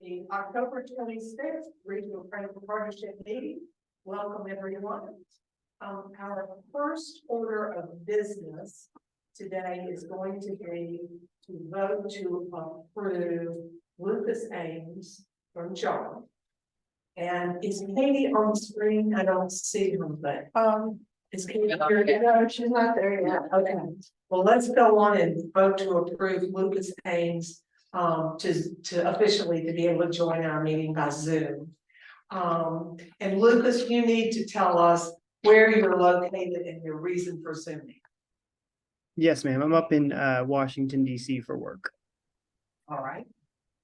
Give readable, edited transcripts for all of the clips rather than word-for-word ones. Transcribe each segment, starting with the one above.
the October 26th Regional Transit Partnership meeting. Welcome everyone. Our first order of business today is going to be to vote to approve Lucas Ames from JAUNT. And is Katie on the screen? I don't see her, but is Katie here? No, she's not there yet. Okay. Well, let's go on and vote to approve Lucas Ames to officially to be able to join our meeting by Zoom. And Lucas, you need to tell us where you're located and your reason for Zooming. Yes, ma'am. I'm up in Washington, D.C. for work. All right,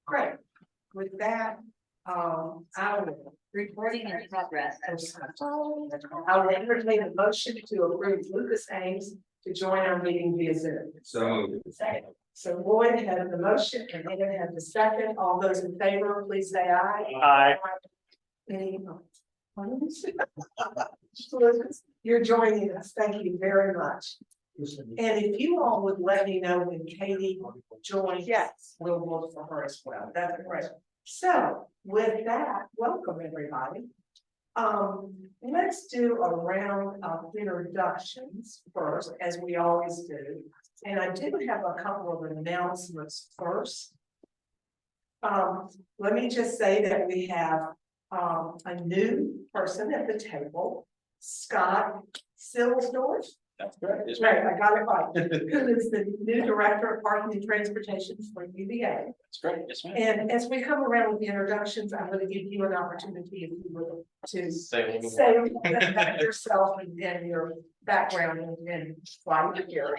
great. With that, I will Recording in progress. I will entertain a motion to approve Lucas Ames to join our meeting via Zoom. So Lloyd has the motion and Ed has the second. All those in favor, please say aye. Aye. Any opposed? You're joining us. Thank you very much. And if you all would let me know when Katie joins, yes, we'll vote for her as well. That's great. So with that, welcome everybody. Let's do a round of introductions first, as we always do. And I do have a couple of announcements first. Let me just say that we have a new person at the table, Scott Silsdorf. That's correct. Yes, Right, I got it right. Who is the new director of parking and transportation for UVA. That's great. Yes, ma'am. And as we come around with the introductions, I'm going to give you an opportunity if you would to Say a little say a little bit about yourself and your background and why you're here.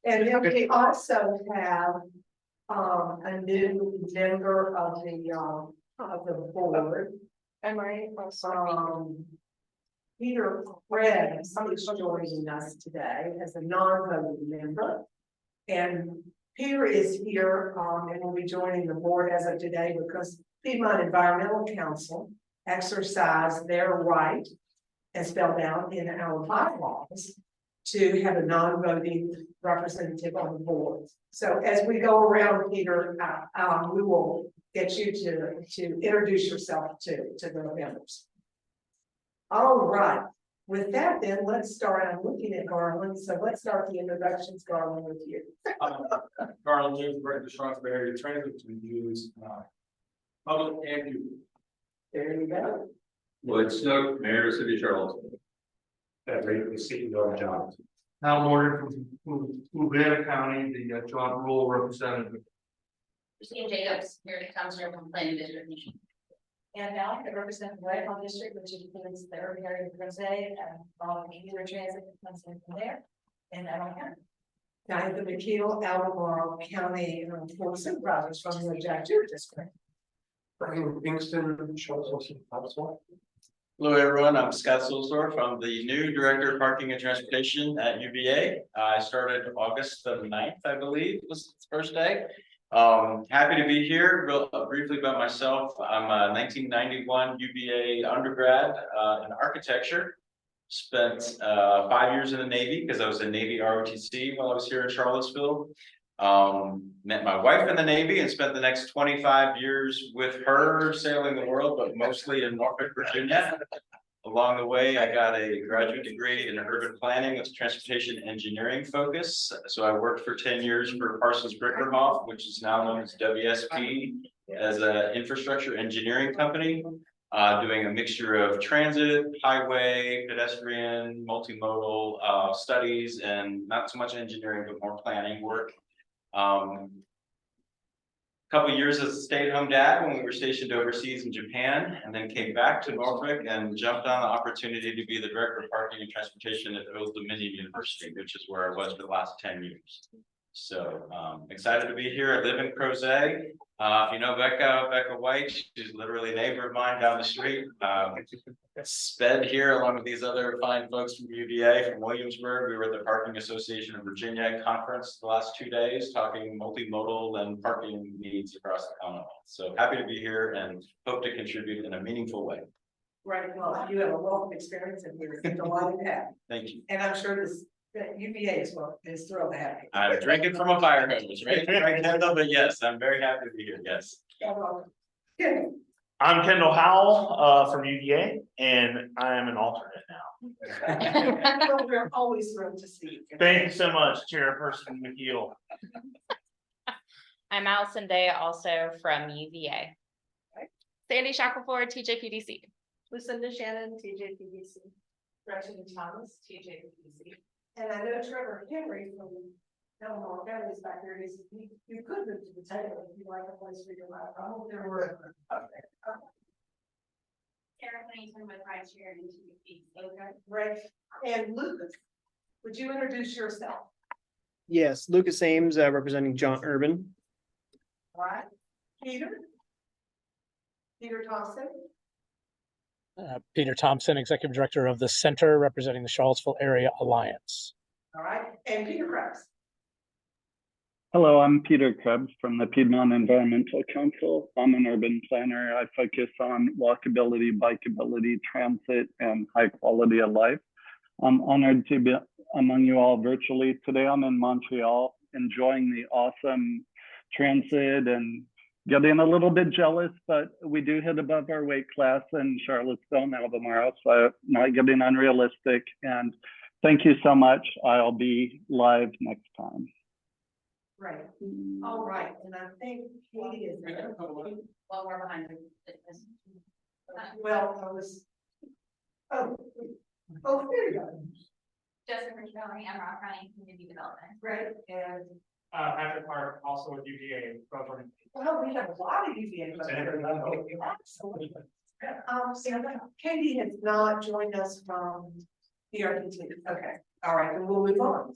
And then we also have a new member of the board. Am I? Peter Craig is joining us today as a non-voting member. And Peter is here and will be joining the board as of today because Piedmont Environmental Council exercised their right, as spelled out in our bylaws, to have a non-voting representative on the board. So as we go around, Peter, we will get you to introduce yourself to the members. All right. With that, then let's start. I'm looking at Garland. So let's start the introductions, Garland, with you. Garland James, Director, Charlottesville Area Transit. We use public and youth. There you go. Lloyd Snook, Mayor of City of Charlottesville. That rate the City of JAUNT. Al Morgan from Albemarle County, the JAUNT rural representative. Christine Jacobs, here to come from Planning District. And now I represent the Whitehall District, which includes the urban area of Rosé and all the easier transit that comes in from there. And I don't have. Diana McKeel, Albemarle County Board of Supervisors from the Jack Stewart District. Brian Kingston, Charlottesville. Hello, everyone. I'm Scott Silsdorf. I'm the new Director of Parking and Transportation at UVA. I started August the 9th, I believe, was the first day. Happy to be here. Real briefly about myself. I'm a 1991 UVA undergrad in architecture. Spent 5 years in the Navy because I was a Navy ROTC while I was here in Charlottesville. Met my wife in the Navy and spent the next 25 years with her sailing the world, but mostly in Norfolk, Virginia. Along the way, I got a graduate degree in urban planning with transportation engineering focus. So I worked for 10 years for Parsons Brinckerhoff, which is now known as WSP, as an infrastructure engineering company, doing a mixture of transit, highway, pedestrian, multimodal studies, and not so much engineering, but more planning work. Couple of years as a stay-at-home dad when we were stationed overseas in Japan, and then came back to Norfolk and jumped on the opportunity to be the Director of Parking and Transportation at Old Dominion University, which is where I was for the last 10 years. So excited to be here. I live in Crozet. If you know Becca White, she's literally a neighbor of mine down the street. Sped here along with these other fine folks from UVA, from Williamsburg. We were at the Parking Association of Virginia conference the last 2 days, talking multimodal and parking needs across the Commonwealth. So happy to be here and hope to contribute in a meaningful way. Right. Well, you have a wealth of experience in here. It's delighted to have. Thank you. And I'm sure this That UVA is thrilled to have you. I'm drinking from a fire hose, right? But yes, I'm very happy to be here, yes. Yeah. I'm Kendall Howell, from UVA, and I am an alternate now. Well, we're always thrilled to see you. Thank you so much, Chairperson McKeel. I'm Allison Day, also from UVA. Right. Sandy Shackelford, TJPDC. Lucinda Shannon, TJPDC. Gretchen Thomas, TJPC. And I know Trevor Henry from Albemarle County is back there. You could move to the table if you like a place for your life. I hope there were. Sarah Pennington with Vice Chair and TVP. Okay, great. And Lucas, would you introduce yourself? Yes, Lucas Ames, representing JAUNT Urban. All right. Peter? Peter Thompson? Peter Thompson, Executive Director of the Center representing the Charlottesville Area Alliance. All right. And Peter Krebs? Hello, I'm Peter Krebs from the Piedmont Environmental Council. I'm an urban planner. I focus on walkability, bikeability, transit, and high quality of life. I'm honored to be among you all virtually. Today I'm in Montreal, enjoying the awesome transit and getting a little bit jealous, but we do hit above our weight class in Charlottesville and Albemarle, so not getting unrealistic. And thank you so much. I'll be live next time. Right. All right. And I think Katie is there. Well, we're behind the. Well, I was. Oh, there you go. Jessica Valley, Emerald County Community Development. Right. And, Patrick Park, also with UVA. well, we have a lot of UVA. Absolutely. So Katie has not joined us from PRPT. Okay. All right. And we'll move on.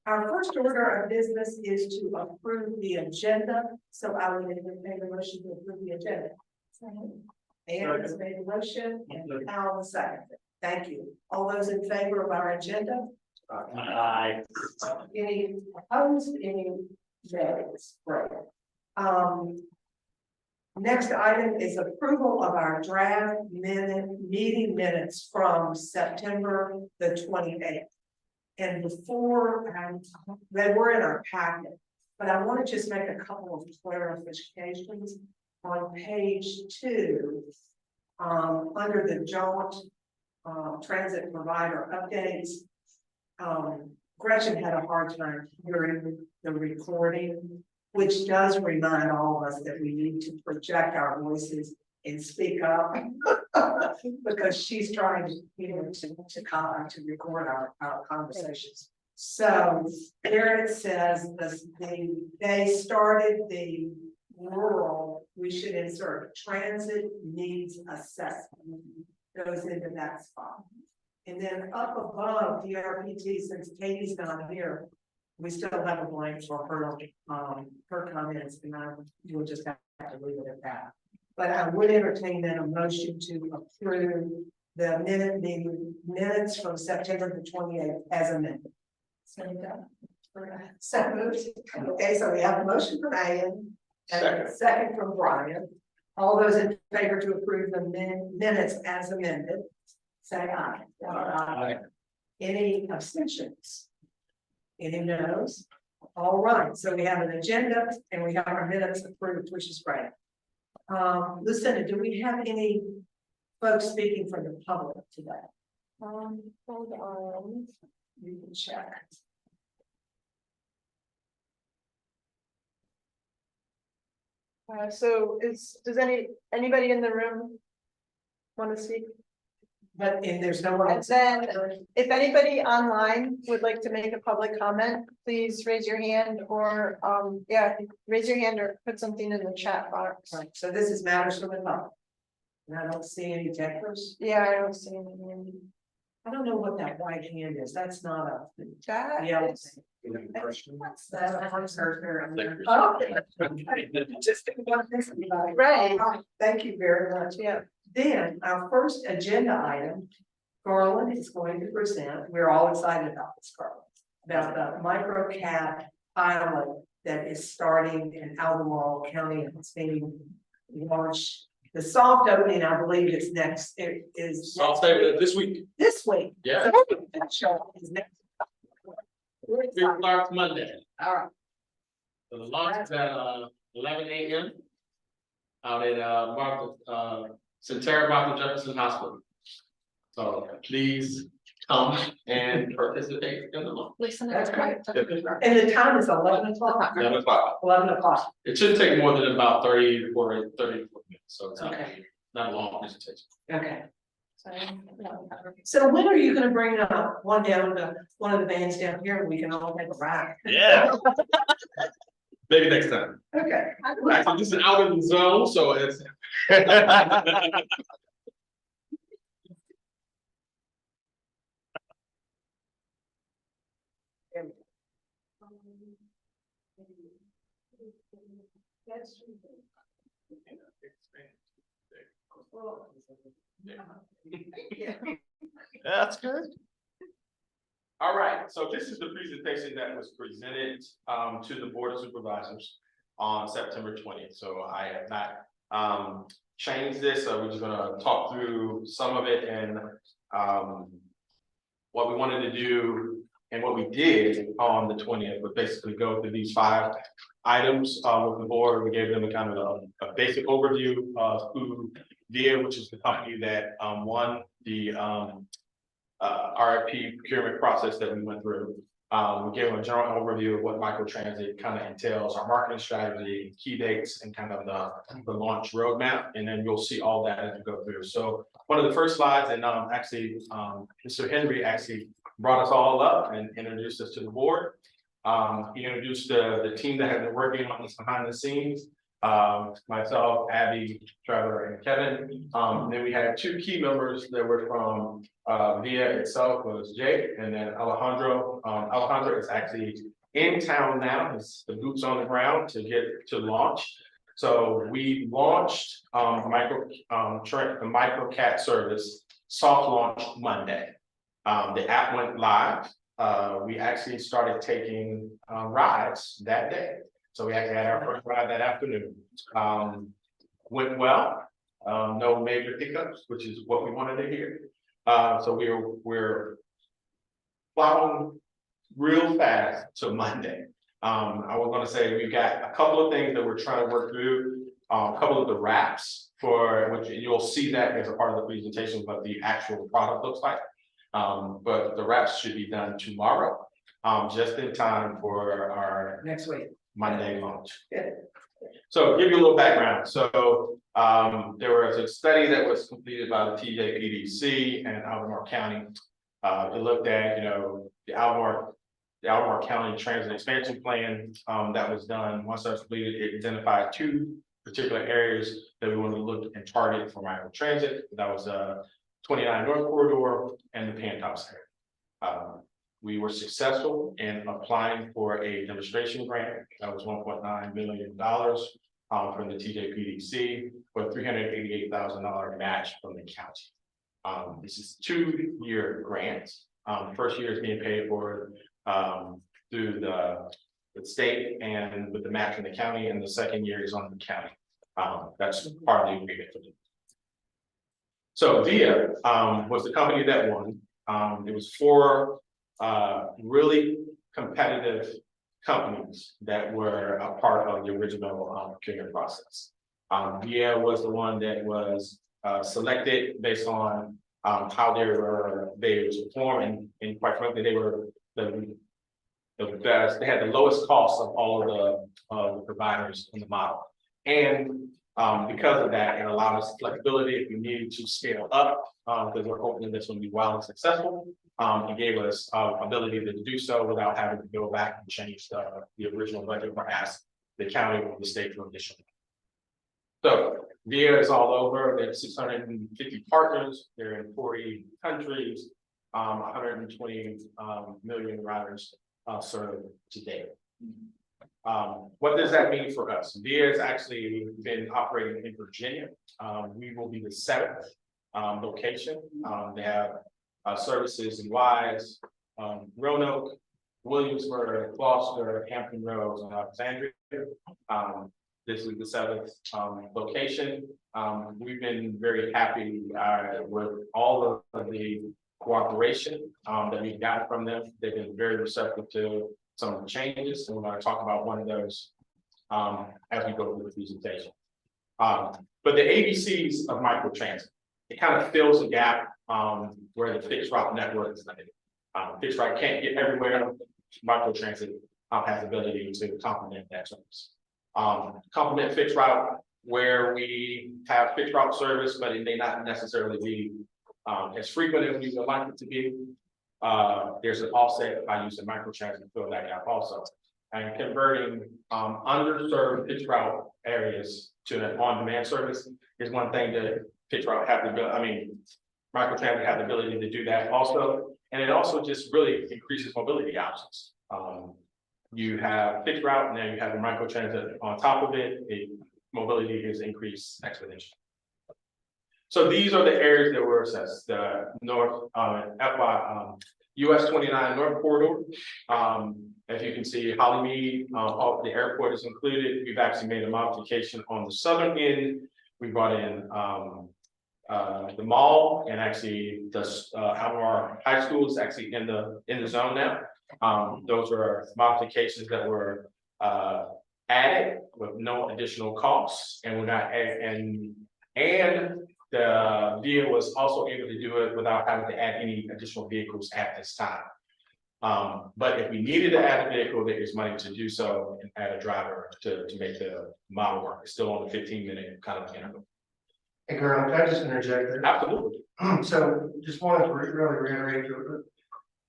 Our first order of business is to approve the agenda. So I will make a motion to approve the agenda. Ann has made a motion and Al seconded. Thank you. All those in favor of our agenda? Aye. Any opposed? Any nays? Right. Next item is approval of our draft meeting minutes from September the 28th. And before, they were in our packet, but I want to just make a couple of clarifications on page 2, under the JAUNT transit provider updates. Gretchen had a hard time hearing the recording, which does remind all of us that we need to project our voices and speak up because she's trying to, to record our conversations. So there it says they started the rural, we should insert transit needs assessment, goes into that spot. And then up above DRPT, since Katie's not here, we still have a blank for her comments, and we'll just have to leave it at that. But I would entertain then a motion to approve the minutes from September the 28th as amended. So moved. Okay, so we have a motion from Ann and a second from Brian. All those in favor to approve the minutes as amended, say aye. Aye. Any abstentions? Any no's? All right, so we have an agenda and we have our minutes approved, which is great. Lucinda, do we have any folks speaking for the public today? Hold on. You can check. So does anybody in the room want to speak? But and there's no one And else. then if anybody online would like to make a public comment, please raise your hand or, raise your hand or put something in the chat box. Right, so this is matters from the public. And I don't see any takers. Yeah, I don't see any. I don't know what that white hand is. That's not a. That Yeah. is- That's a hard surgery. Liquors. Oh, just didn't want this to be like- Right. Thank you very much. Yeah. Then our first agenda item, Garland is going to present, we're all excited about this, Garland, about the microcat pilot that is starting in Albemarle County and it's being launched. The soft opening, I believe, is next, it is. Soft opening this week. This week. Yeah. Show is next. It starts Monday. All right. So the launch is at 11 a.m. out at Centera Martha Jefferson Hospital. So please come and participate in the launch. That's great. And the time is 11 o'clock. 11 o'clock. 11 o'clock. It shouldn't take more than about 30 or 34 minutes, so it's Okay. not a long presentation. Okay. So when are you gonna bring one down to one of the bands down here and we can all take a ride? Yeah. Maybe next time. Okay. Actually, this is out of the zone, so it's. That's good. All right, so this is the presentation that was presented to the Board of Supervisors on September 20th. So I have not changed this, so we're just gonna talk through some of it and what we wanted to do and what we did on the 20th, but basically go through these 5 items with the board. We gave them a kind of a basic overview of who VIA, which is the company that won the RFP procurement process that we went through. We gave them a general overview of what microtransit kind of entails, our marketing strategy, key dates, and kind of the launch roadmap. And then you'll see all that as we go through. So one of the first slides, and actually, Mr. Henry actually brought us all up and introduced us to the board. He introduced the team that had been working on this behind the scenes. Myself, Abby, Trevor, and Kevin. And then we had 2 key members that were from VIA itself, was Jake, and then Alejandro. Alejandro is actually in town now. It's the boots on the ground to get to launch. So we launched the MicroCat service soft launch Monday. The app went live. We actually started taking rides that day. So we actually had our first ride that afternoon. Went well, no major hiccups, which is what we wanted to hear. So we're plowing real fast to Monday. I was gonna say we've got a couple of things that we're trying to work through. A couple of the wraps for which you'll see that as a part of the presentation, what the actual product looks like. But the wraps should be done tomorrow, just in time for our Next week. Monday launch. Yeah. So give you a little background. So there was a study that was completed by the TJPDC and Albemarle County. It looked at, the Albemarle County Transit Expansion Plan that was done. Once that's completed, it identified 2 particular areas that we wanted to look and target for micro transit. That was 29 North Corridor and the Pantops area. We were successful in applying for a demonstration grant. That was $1.9 million from the TJPDC for a $388,000 match from the county. This is a 2-year grant. The first year is being paid for through the state and with the match from the county, and the second year is on the county. That's part of the agreement. So VIA was the company that won. It was 4 really competitive companies that were a part of the original procurement process. VIA was the one that was selected based on how they were performing, and quite frankly, they were the best. They had the lowest cost of all of the providers in the model, and because of that, it allowed us flexibility if we needed to scale up, because we're hoping this will be wildly successful. It gave us ability to do so without having to go back and change the original budget or ask the county or the state for additional. So VIA is all over. They have 650 partners. They're in 40 countries, 120 million riders served today. What does that mean for us? VIA has actually been operating in Virginia. We will be the 7th location. They have services in Wise, Roanoke, Williamsburg, Gloucester, Hampton Roads, and Alexandria. This is the 7th location. We've been very happy with all of the cooperation, that we've gotten from them. They've been very receptive to some of the changes, and we're gonna talk about one of those, as we go through the presentation. But the ABCs of microtransit, it kind of fills a gap, where the fixed route network is limited. Fixed route can't get everywhere. Microtransit has the ability to complement that service. Complement fixed route where we have fixed route service, but it may not necessarily be as frequent as we would like it to be. There's an offset by using microtransit to fill that gap also. And converting underserved fixed route areas to an on-demand service is one thing that fixed route have the ability, I mean, microtransit have the ability to do that also. And it also just really increases mobility options. You have fixed route, and now you have a microtransit on top of it. Mobility is increased exponentially. So these are the areas that were assessed: the north, US 29 North Corridor. As you can see, Hollymead, the airport is included. We've actually made a modification on the southern end. We brought in the mall, and actually the Albemarle High School is actually in the zone now. Those are modifications that were added with no additional costs, and we're not and the VIA was also able to do it without having to add any additional vehicles at this time. But if we needed to add a vehicle, there is money to do so and add a driver to make the model work. It's still on the 15-minute kind of interval. Hey, Colonel, can I just interject there? Absolutely. So just wanted to really reiterate,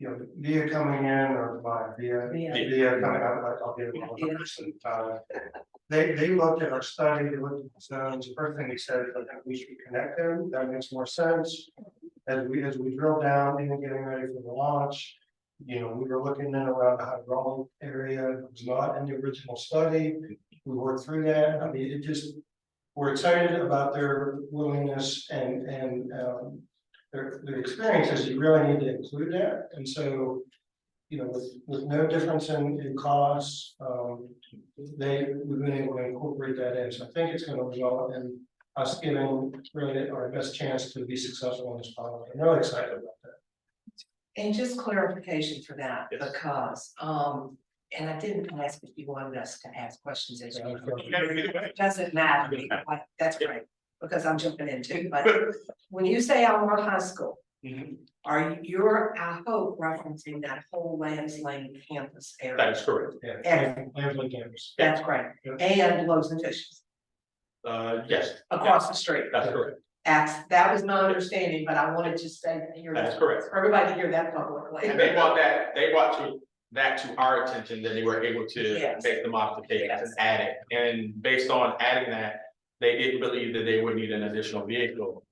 VIA coming in or by VIA coming out, I'll get it. They looked at our study, they looked at the zones. The first thing they said is that we should connect them. That makes more sense. As we drill down, even getting ready for the launch, we were looking in around the hydraulic area. It was not in the original study. We worked through that. I mean, we're excited about their willingness and their experiences. You really need to include that. And so, with no difference in costs, we've been able to incorporate that in. So I think it's going to result in us giving really our best chance to be successful in this pilot. I'm really excited about that. And just clarification for that, Yes. because, and I didn't ask if you wanted us to ask questions. As well. Okay. It doesn't matter to me, like, that's great, because I'm jumping in too, but when you say Albemarle High School, you're, I hope, referencing that whole Lambs Lane campus area? That is correct. Lambs Lane campus. That's great, and Loaves and Fishes Yes. across the street. That's correct. That was my understanding, but I wanted to say that you're. That is correct. For everybody to hear that publicly. And they brought that to our attention, that they were able to Yes. make the modifications Yes. and add it. And based on adding that, they didn't believe that they would need an additional vehicle.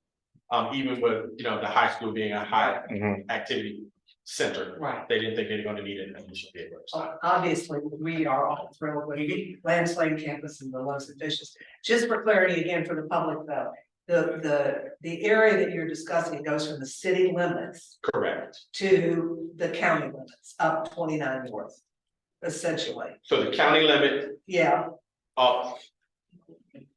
Even with, the high school being a high activity center. Right. They didn't think they were going to need an additional vehicle. Obviously, we are all thrilled with Lambs Lane campus and the Loaves and Fishes. Just for clarity again for the public though, the area that you're discussing goes from the city limits Correct. to the county limits, up 29 north, essentially. So the county limit Yeah, up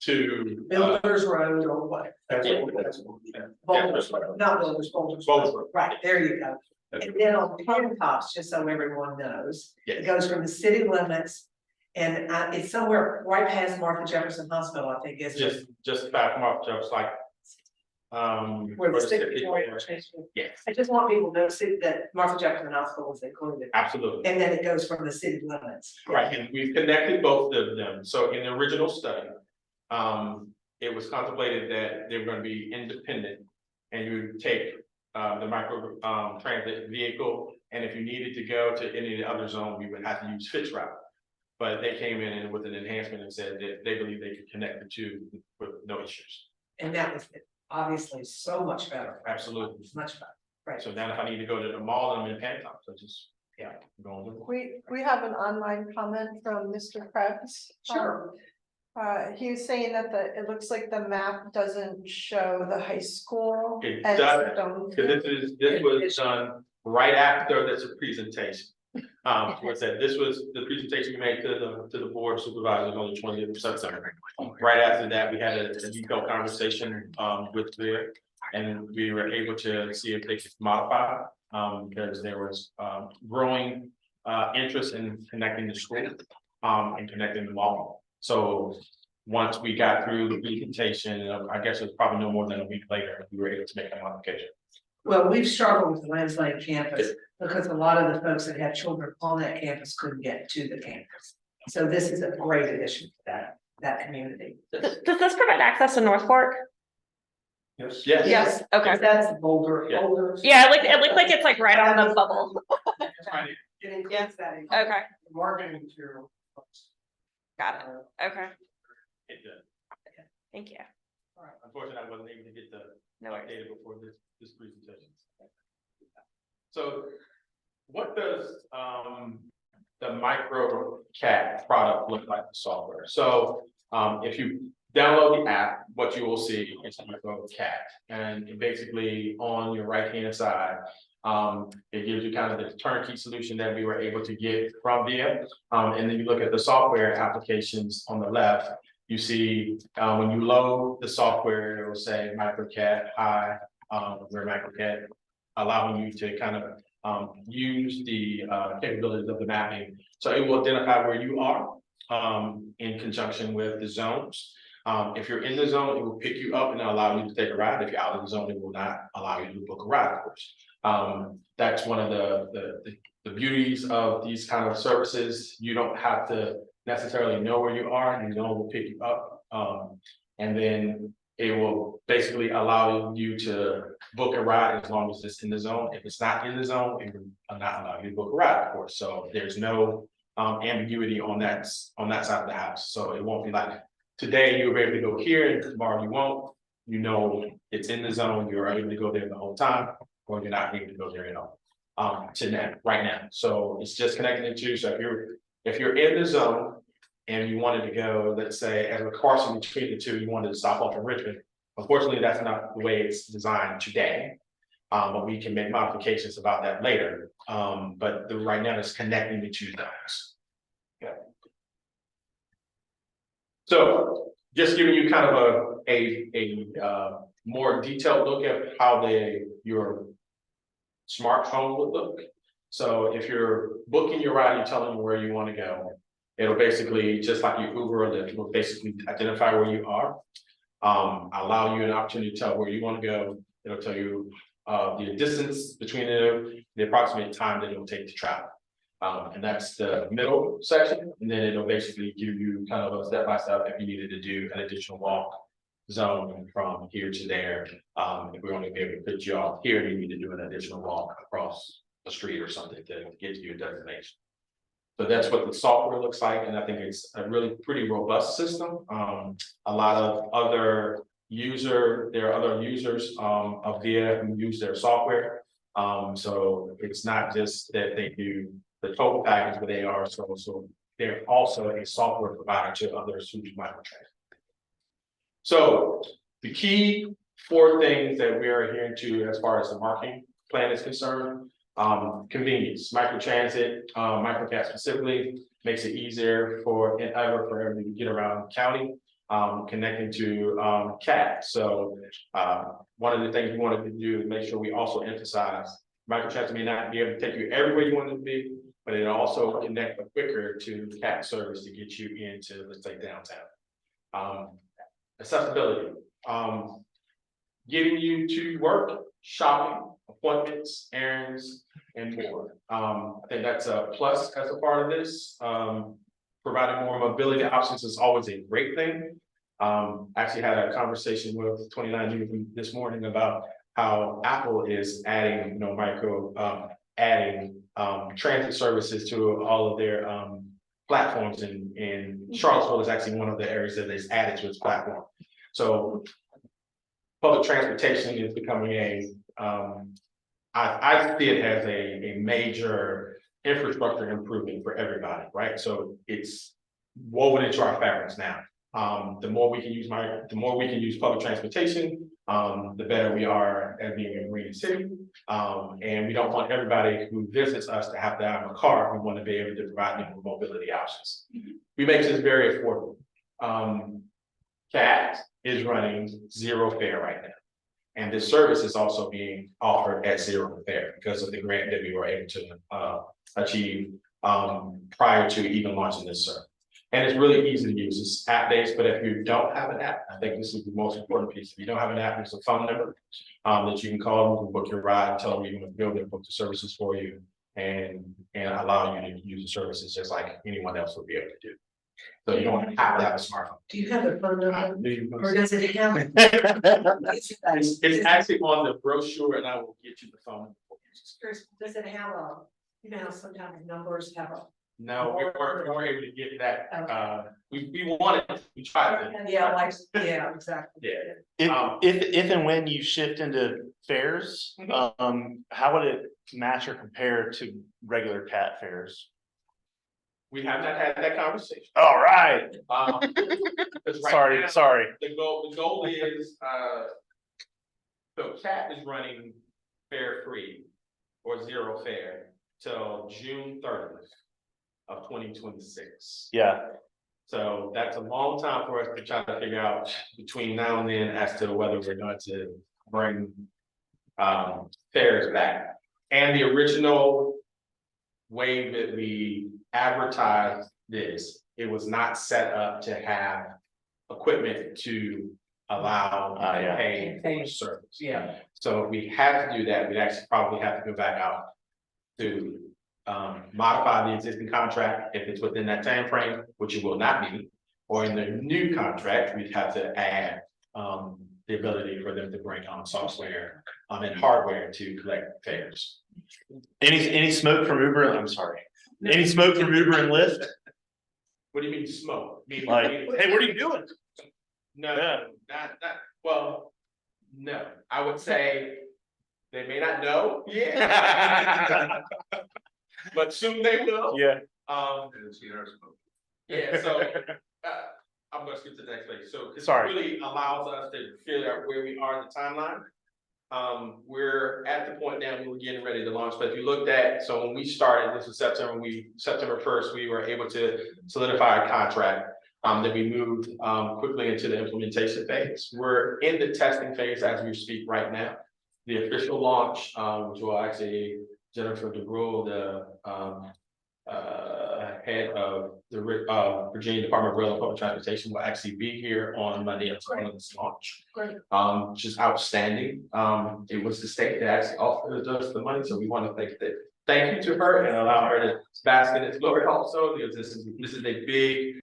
to. Builders Road or what? Boulders Road, not Builders, Boulders Road. Right, there you go. And then on the tops, just so everyone knows, it goes from the city limits. And it's somewhere right past Martha Jefferson Hospital, I think, is it? Just back from up, just like. Where the stick. Yes, I just want people to see that Martha Jefferson Hospital is included. absolutely. And then it goes from the city limits. Right, and we've connected both of them. So in the original study, it was contemplated that they were going to be independent. And you would take the micro transit vehicle, and if you needed to go to any of the other zones, we would have to use fixed route. But they came in and with an enhancement and said that they believe they could connect the two with no issues. And that was obviously so much better. Absolutely. Much better, right? So now if I need to go to the mall, I'm in Pantown, so just, go on. We have an online comment from Mr. Krebs. Sure. He was saying that it looks like the map doesn't show the high school. It as doesn't, shown. because this was done right after this presentation. What's that? This was the presentation we made to the board of supervisors on the 20th of September. Right after that, we had a detailed conversation with And we were able to see if they could modify, because there was, growing, interest in connecting the school, and connecting the mall. So once we got through the presentation, I guess it was probably no more than a week later, we were able to make a modification. Well, we've struggled with the Lane campus because a lot of the folks that had children on that campus couldn't get to the campus. So this is a great addition to that community. Does this provide access to North Fork? Yes. Yes, okay. That's Boulder, Yeah. Boulder. Yeah, it looked like it's like right on the bubble. It includes that. Okay, Marketing material. got it. Okay, It did. thank you. Unfortunately, I wasn't able to get the No worries. data before this presentation. So what does the MicroCat product look like, the software? So if you download the app, what you will see is MicroCat, and basically on your right-hand side, it gives you kind of the turnkey solution that we were able to get from VIA. And then you look at the software applications on the left, you see when you load the software, it will say MicroCat, hi, we're MicroCat, allowing you to kind of use the capabilities of the mapping. So it will identify where you are in conjunction with the zones. If you're in the zone, it will pick you up and allow you to take a ride. If you're out of the zone, it will not allow you to book a ride, of course. That's one of the beauties of these kind of services. You don't have to necessarily know where you are, and the zone will pick you up. And then it will basically allow you to book a ride as long as it's in the zone. If it's not in the zone, it will not allow you to book a ride, of course. So there's no ambiguity on that side of the house. So it won't be like today you'll be able to go here and tomorrow you won't. You know it's in the zone, you're able to go there the whole time, or you're not able to go there at all. Right now. So it's just connecting the two. So if you're in the zone and you wanted to go, let's say, as a crossing between the two, you wanted to stop off in Richmond. Unfortunately, that's not the way it's designed today. But we can make modifications about that later. But right now it's connecting the two zones. Yeah. So just giving you kind of a more detailed look at how your smartphone would look. So if you're booking your ride, you're telling them where you want to go. It'll basically, just like your Uber or Lyft, will basically identify where you are, allow you an opportunity to tell where you want to go. It'll tell you the distance between the approximate time that it'll take to travel. And that's the middle section. And then it'll basically give you kind of a step-by-step if you needed to do an additional walk zone from here to there. If we're only be able to put you off here, you need to do an additional walk across a street or something to get to your destination. So that's what the software looks like, and I think it's a really pretty robust system. A lot of there are other users of VIA who use their software. So it's not just that they do the total package, but they are so they're also a software provider to others who do microtransit. So the key 4 things that we are adhering to as far as the marketing plan is concerned: convenience, microtransit, MicroCat specifically makes it easier for everybody to get around the county, connecting to CAT. So one of the things we wanted to do is make sure we also emphasize microtransit may not be able to take you everywhere you want it to be, but it also connect quicker to CAT service to get you into, let's say, downtown. Accessibility, getting you to work, shopping, appointments, errands, and more. I think that's a plus as a part of this. Providing more mobility options is always a great thing. Actually had a conversation with 29 News this morning about how Apple is adding, adding transit services to all of their platforms, and Charlottesville is actually one of the areas that is added to its platform. So public transportation is becoming I see it as a major infrastructure improvement for everybody, right? So it's woven into our fabrics now. The more we can use public transportation, the better we are at being a green city. And we don't want everybody who visits us to have to have a car. We want to be able to provide them with mobility options. We make this very affordable. CAT is running 0 fare right now. And this service is also being offered at zero fare because of the grant that we were able to achieve prior to even launching this service. And it's really easy to use. It's app-based, but if you don't have an app, I think this is the most important piece. If you don't have an app, there's a phone number that you can call, you can book your ride, tell them you're going to go there, book the services for you, and allow you to use the services just like anyone else would be able to do. So you don't have to have a smartphone. Do you have a phone number? Or does it have? It's actually on the brochure, and I will get you the phone. Does it have a, you know, sometimes numbers have a. No, we weren't able to get that. We wanted, we tried to. Yeah, like, yeah, exactly. Yeah. If and when you shift into fares, how would it match or compare to regular cat fares? We have not had that conversation. All right. 'Cause right Sorry. now, the goal is, so CAT is running fare free or zero fare till June 30th of 2026. Yeah, So that's a long time for us to try to figure out between now and then as to whether we're going to bring fares back. And the original way that we advertised this, it was not set up to have equipment to allow yeah. pay for service. Yeah. So if we had to do that, we'd actually probably have to go back out to modify the existing contract if it's within that time frame, which it will not be. Or in the new contract, we'd have to add the ability for them to bring on software and hardware to collect fares. Any smoke from Uber? I'm sorry. Any smoke from Uber and Lyft? What do you mean smoke? Like, hey, what are you doing? No, Yeah. not, well, no, I would say they may not know yet. But soon they will. Yeah. Yeah, so, I'm gonna skip to the next page. So this Sorry. really allows us to figure out where we are in the timeline. We're at the point now where we're getting ready to launch, but if you looked at, so when we started, this was September 1st, we were able to solidify a contract. That we moved quickly into the implementation phase. We're in the testing phase as we speak right now. The official launch, which will actually Jennifer DeGrule, the head of the Virginia Department of Rail and Public Transportation, will actually be here on Monday as part of this launch. Great. Which is outstanding. It was the state that actually offered us the money, so we want to thank you to her and allow her to bask in its glory also, because this is a big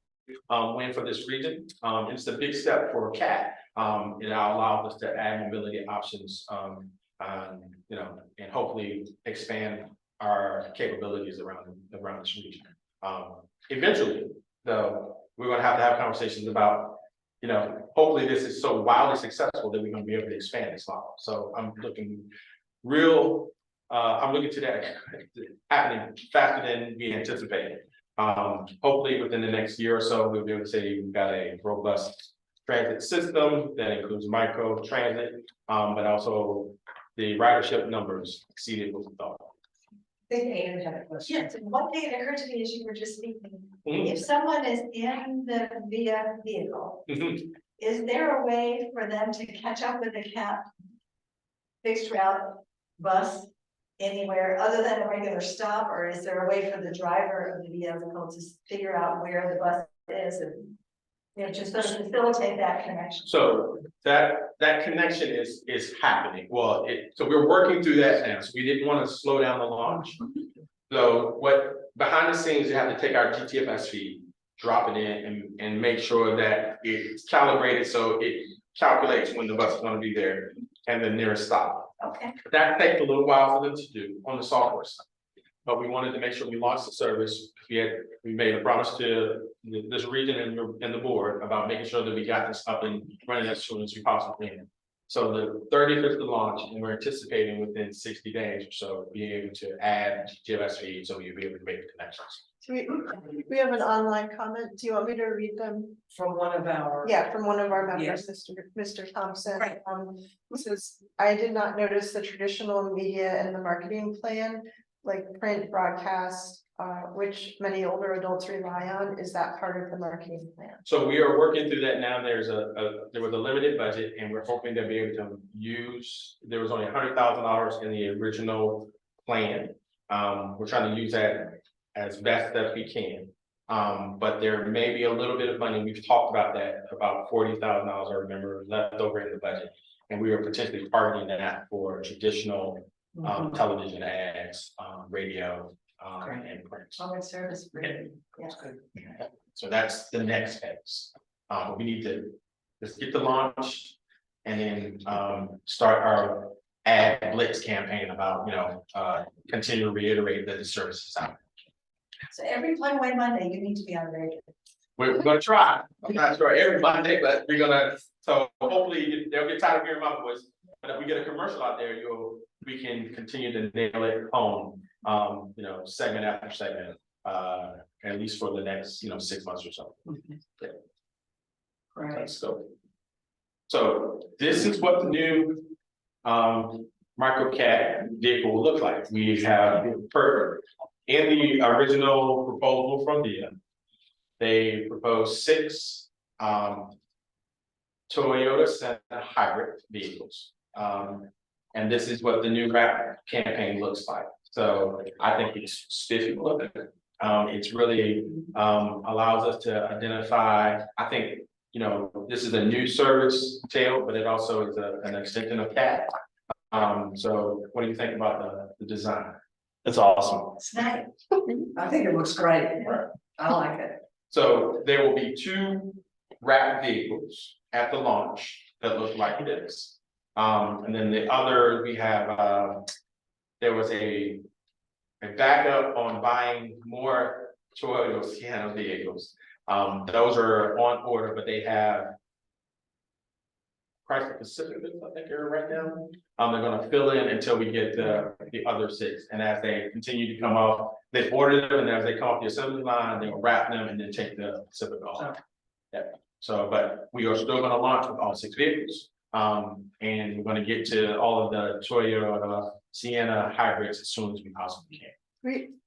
win for this region. It's a big step for CAT. It allows us to add mobility options, you know, and hopefully expand our capabilities around this region. Eventually, though, we're going to have conversations about, you know, hopefully this is so wildly successful that we're going to be able to expand this model. So I'm looking to that happening faster than we anticipated. Hopefully within the next year or so, we'll be able to say we've got a robust transit system that includes micro transit, but also the ridership numbers exceeded what we thought. I think Anne had a question. Yes, and one thing that occurred to me as you were just speaking, Mhm. if someone is in the VIA vehicle, is there a way for them to catch up with the CAT fixed route bus anywhere other than a regular stop, or is there a way for the driver of the vehicle to figure out where the bus is and, you know, just sort of facilitate that connection? So that connection is happening. Well, so we're working through that now. So we didn't want to slow down the launch. So what behind the scenes, you have to take our GTFS feed, drop it in and make sure that it's calibrated so it calculates when the bus is going to be there and the nearest stop. Okay. That takes a little while for them to do on the software side. But we wanted to make sure we launched the service. We made a promise to this region and the board about making sure that we got this up and running as soon as we possibly can. So the 30th is the launch, and we're anticipating within 60 days or so being able to add GTFS feed so you'll be able to make the connections. So we have an online comment. Do you want me to read them? From one of our. Yeah, from one of our members, Yes. Mr. Thompson. Right. This is, I did not notice the traditional media and the marketing plan, like print, broadcast, which many older adults rely on. Is that part of the marketing plan? So we are working through that now. There was a limited budget and we're hoping to be able to use, there was only $100,000 in the original plan. We're trying to use that as best as we can. But there may be a little bit of money. We've talked about that, about $40,000, I remember, left over in the budget. And we are potentially targeting that for traditional television ads, radio, and print. Public service. Yeah. So that's the next phase. We need to just get the launch and then start our ad blitz campaign about, continue to reiterate that the service is out. So every Flyaway Monday, you need to be on the radio. We're gonna try. I'm not sure every Monday, but we're gonna, so hopefully they'll get tired of hearing my voice. But if we get a commercial out there, we can continue to nail it home, segment after segment, at least for the next, 6 months or so. Yeah. Right. Let's go. So this is what the new microcat vehicle will look like. We have in the original proposal from VIA, they proposed 6 Toyota Senna hybrid vehicles. And this is what the new wrap campaign looks like. So I think it's spiffy looking. It's really allows us to identify, I think, this is a new service tail, but it also is an extension of CAT. So what do you think about the design? That's awesome. It's nice. I think it looks great. I like it. So there will be 2 wrap vehicles at the launch that look like this. And then the other, we have, there was a backup on buying more Toyota Sienna vehicles. Those are on order, but they have Chrysler Pacific, I think they're right now. They're gonna fill in until we get the other 6. And as they continue to come off, they order them, and as they come off the assembly line, they'll wrap them and then take the Pacific off. Yeah. So, but we are still gonna launch with all 6 vehicles. And we're gonna get to all of the Toyota Sienna hybrids as soon as we possibly can.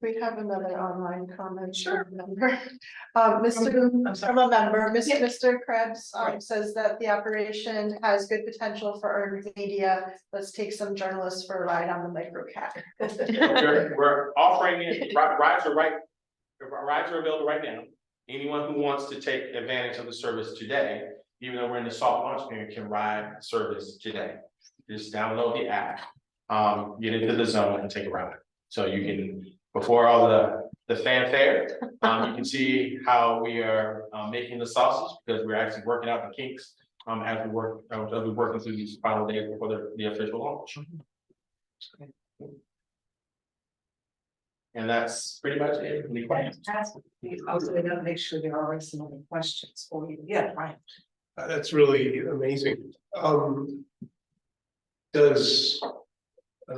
We have another online comment. Sure. From a member, Mr. Krebs says that the operation has good potential for earned media. Let's take some journalists for a ride on the microcat. We're offering it, rides are available right now. Anyone who wants to take advantage of the service today, even though we're in the soft launch period, can ride the service today. Just download the app, get into the zone and take a ride. So you can, before all the fanfare, you can see how we are making the sausage, because we're actually working out the kinks as we're working through these final days before the official launch. And that's pretty much it. Any questions? Also, we gotta make sure there are some other questions for you. Yeah, right. That's really amazing. I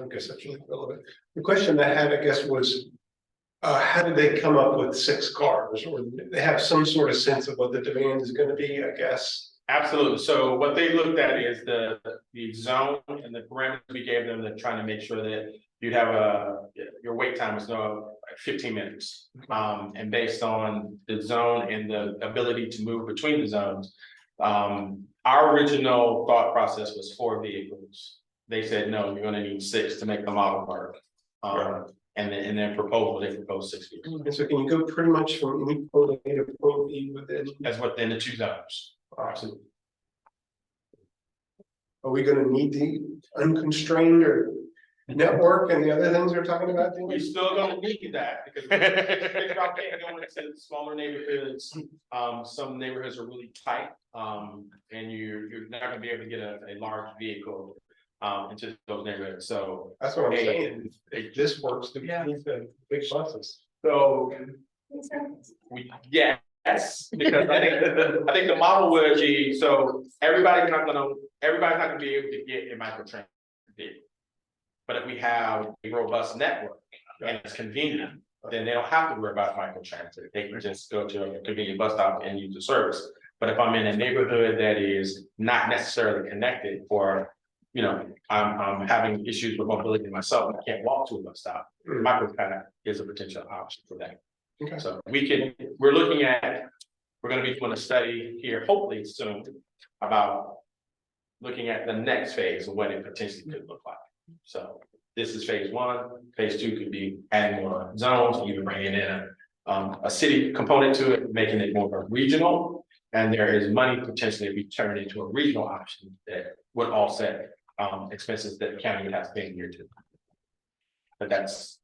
guess that's really relevant. The question I had, I guess, was how did they come up with 6 cars, or they have some sort of sense of what the demand is going to be, I guess? Absolutely. So what they looked at is the zone and the parameters we gave them, to trying to make sure that you'd have your wait time is no 15 minutes. And based on the zone and the ability to move between the zones, our original thought process was 4 vehicles. They said, no, you're gonna need 6 to make the model work. And then in their proposal, they proposed 6 vehicles. And so can you go pretty much from any point A to point B within? That's within the 2 zones. Absolutely. Are we gonna need the unconstrained or network and the other things we're talking about? We're still gonna need that, because if y'all can't go into smaller neighborhoods, some neighborhoods are really tight. And you're not gonna be able to get a large vehicle into those neighborhoods. So that's what I'm saying. This works to need the big buses. So yes, because I think the model would be, so everybody's not gonna be able to get a microtransit vehicle. But if we have a robust network and it's convenient, then they don't have to worry about microtransit. They can just go to a convenient bus stop and use the service. But if I'm in a neighborhood that is not necessarily connected for I'm having issues with mobility myself, and I can't walk to a bus stop. Micropath is a potential option for that. Okay. So we're looking at, we're gonna be doing a study here, hopefully soon, about looking at the next phase of what it potentially could look like. So this is phase one. Phase two could be adding more zones, even bringing in a city component to it, making it more of a regional. And there is money potentially to be turned into a regional option that would offset expenses that the county would have to pay in year two. But that's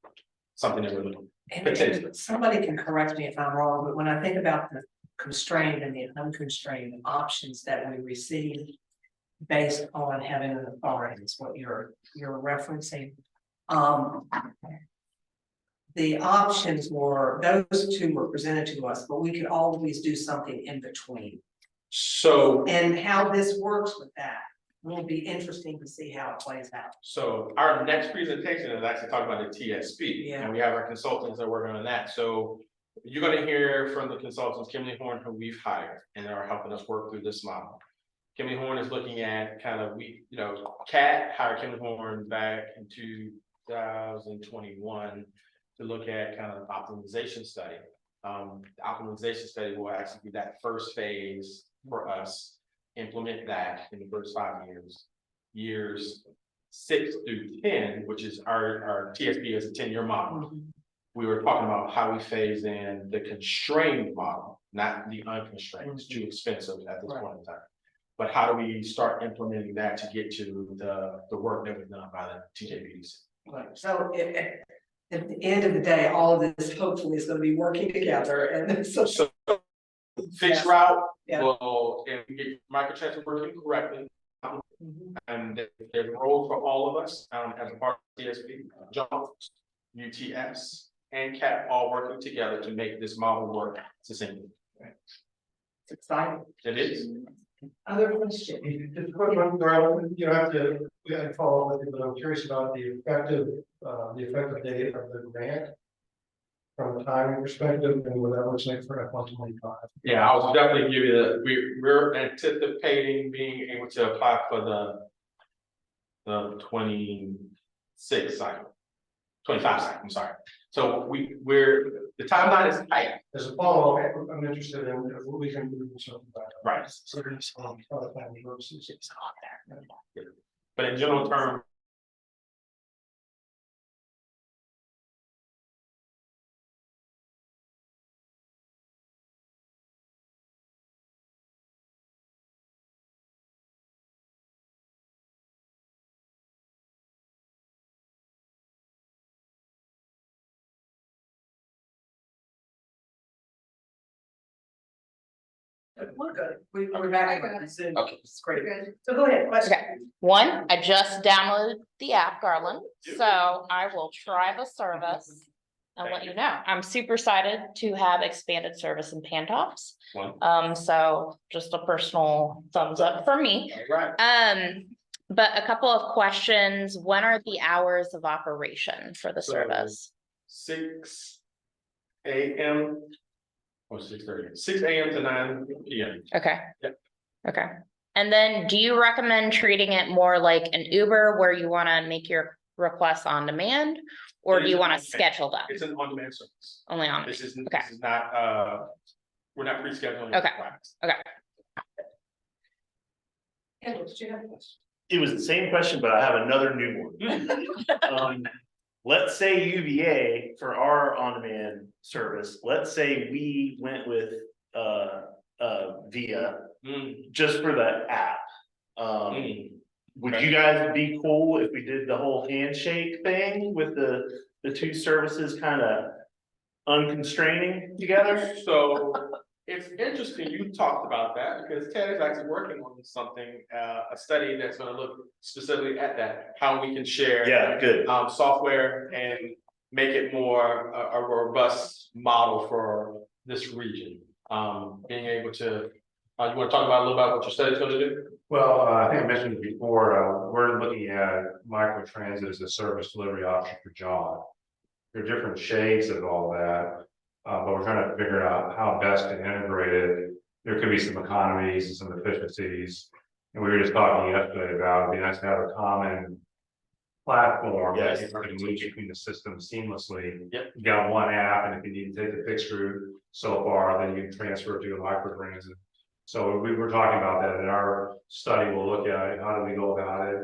something that we're looking. And somebody can correct me if I'm wrong, but when I think about the constrained and the unconstrained options that we receive based on having an authority, is what you're referencing. The options were, those two were presented to us, but we could always do something in between. So, And how this works with that will be interesting to see how it plays out. so our next presentation is actually talking about the TSP. Yeah. And we have our consultants that are working on that. So you're gonna hear from the consultants, Kimberly Horn, who we've hired and are helping us work through this model. Kimberly Horn is looking at kind of, CAT hired Kimberly Horn back in 2021 to look at kind of optimization study. The optimization study will actually be that first phase for us, implement that in the first 5 years. Years 6 through 10, which is our TSP is a 10-year model. We were talking about how we phase in the constrained model, not the unconstrained. It's too expensive at this point in time. But how do we start implementing that to get to the work that was done by the TJPDC? Right. So at the end of the day, all of this hopefully is going to be working together, and so Fixed route Yeah. will, if we get microtransit working correctly, and there's a role for all of us as a part of TSP, JAUNT, UTS, and CAP all working together to make this model work succinctly. it's exciting. It is. Other questions? Just a quick one, Darrell, you don't have to, we have to follow up with you, but I'm curious about the effective date of the grant. From a timing perspective and what that looks like for FY25. Yeah, I was definitely give you we're anticipating being able to apply for the 26 cycle, 25 cycle, I'm sorry. So the timeline is tight. As a follow-up, I'm interested in if we can do something about it. Right. So there's other family versus it's on there. But in general terms, We're good. We're back on Zoom. Okay. It's great. So go ahead, question. Okay. One, I just downloaded the app, Garland, so I will try the service and let you know. I'm super excited to have expanded service in Pantops. So just a personal thumbs up for me. right. But a couple of questions. When are the hours of operation for the service? 6 a.m. or 6:30. 6 a.m. to 9 p.m. Okay. Yep. Okay. And then do you recommend treating it more like an Uber where you want to make your requests on demand? Or It do is you an want to on-demand. schedule them? It's an on-demand service. Only on, This is Okay. this is not we're not pre-scheduling. Okay. requirements. Kendall, did you have a question? It was the same question, but I have another new one. Let's say UVA for our on-demand service, let's say we went with VIA just for the app. Would you guys be cool if we did the whole handshake thing with the two services kind of unconstraining together? So it's interesting you talked about that because Ted is actually working on something, a study that's going to look specifically at that, how we can share good. software and make it more a robust model for this region. Being able to, you want to talk about a little about what your study is going to do? Well, I think I mentioned it before, we're looking at microtransit as a service delivery option for JAUNT. There are different shades of all that, but we're trying to figure out how best to integrate it. There could be some economies and some efficiencies And we were just talking yesterday about, it'd be nice to have a common platform. Yes. That you can move between the systems seamlessly. Yep. You got one app, and if you need to take the fixed route so far, then you can transfer it to a microtransit. So we were talking about that in our study. We'll look at it, how do we go about it?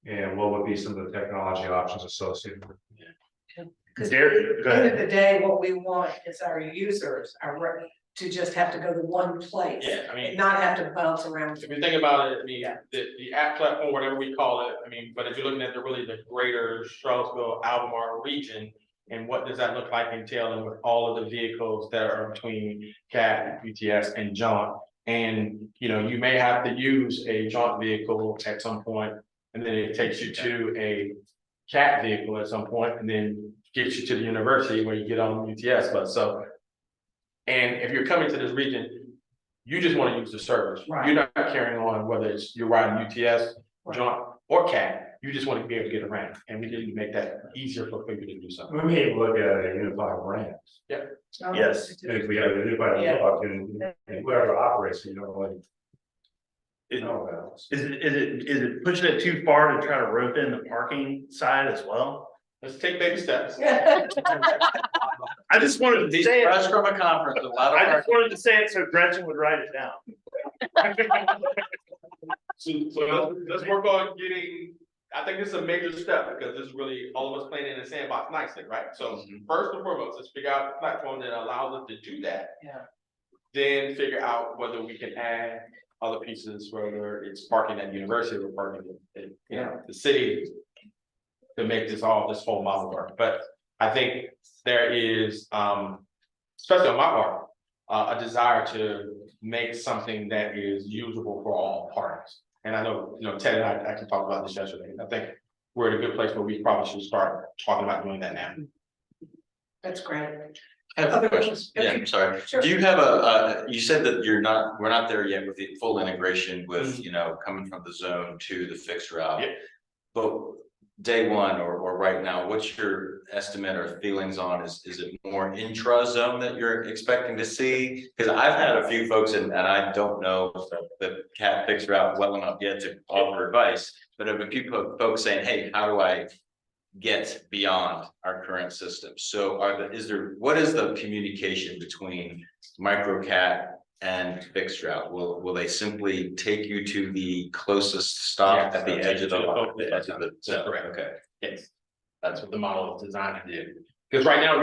And what would be some of the technology options associated with it? Because Gary, at go the end ahead. of the day, what we want is our users, to just have to go to one place. Yeah, I mean. And not have to bounce around. If you think about it, I mean, the app platform, whatever we call it, I mean, but if you're looking at the greater Charlottesville, Albemarle region. And what does that look like entailing with all of the vehicles that are between CAT, UTS and JAUNT? And, you know, you may have to use a JAUNT vehicle at some point, and then it takes you to a CAT vehicle at some point, and then gets you to the university where you get on UTS bus. So. And if you're coming to this region, you just want to use the service. Right. You're not carrying on whether it's you're riding UTS, JAUNT, or CAT. You just want to be able to get around, and we need to make that easier for people to do something. We may look at a unified brand. Yes. If we have a unified Yeah. look, and whoever operates, you know, like. Is know about. it pushing it too far to try to rope in the parking side as well? Let's take baby steps. I just wanted to These say it. fresh from a conference, a lot of. I just wanted to say it so Gretchen would write it down. So let's work on getting, I think this is a major step, because this is really all of us playing in the sandbox nicely, right? So first and foremost, let's figure out the platform that allows us to do that. Yeah. Then figure out whether we can add other pieces, whether it's parking at university or parking at, you know, the city. To make this whole model work, but I think there is, especially on my part, a desire to make something that is usable for all parties. And I know, you know, Ted and I actually talked about this yesterday, and I think we're at a good place where we probably should start talking about doing that now. That's great. I have Other a question. Yeah, I'm sorry. Sure. Do you have you said that we're not there yet with the full integration with, you know, coming from the zone to the fixed route. Yeah. But day one or right now, what's your estimate or feelings on, is it more intra-zone that you're expecting to see? Because I've had a few folks and I don't know the CAT fixed route well enough yet to offer advice, but I've a few folks saying, hey, how do I get beyond our current system? So what is the communication between microcat and fixed route? Will they simply take you to the closest stop at the edge of the line? That's correct. Okay. Yes, that's what the model is designed to do. Because right now,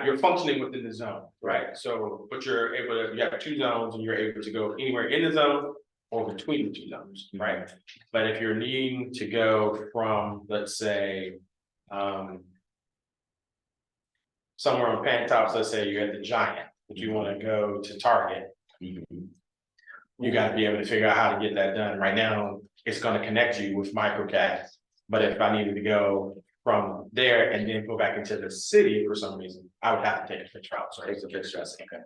you're functioning within the zone, right? So, but you're able to, you have two zones and you're able to go anywhere in the zone or between the two zones, right? But if you're needing to go from, let's say, somewhere on Pantops, let's say you're at the Giant, but you want to go to Target, you got to be able to figure out how to get that done. Right now, it's going to connect you with microcat. But if I needed to go from there and then go back into the city for some reason, I would have to take a fixed route. So it's a fixed route. Okay.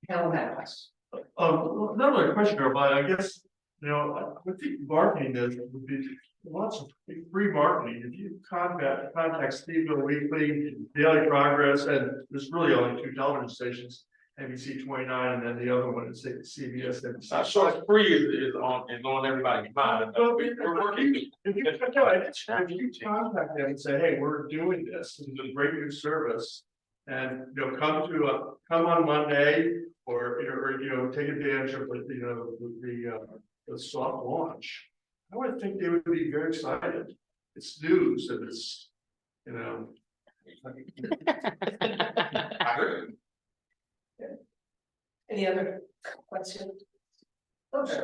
Hell, that was. Not really a question, but I guess, you know, I think marketing would be lots of free marketing. If you contact Steve Weekly, Daily Progress, and there's really only two television stations, ABC 29, and then the other one is CBS. So it's free is on everybody's mind. We're working. If you contact them and say, hey, we're doing this, this is a great new service. And, you know, come on Monday, or, you know, take advantage of the soft launch. I would think they would be very excited. It's news and it's, you know. I heard. Any other questions? Okay.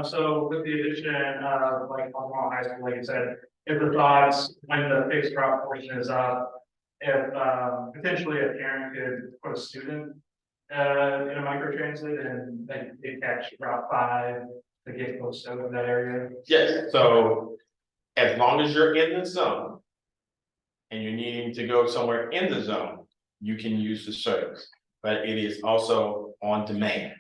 So with the addition of like Albemarle High School, like you said, if the thoughts when the fixed route portion is up, if potentially a parent could put a student in a microtransit and then they catch Route 5 to get close to that area. Yes, so as long as you're in the zone and you're needing to go somewhere in the zone, you can use the service, but it is also on demand.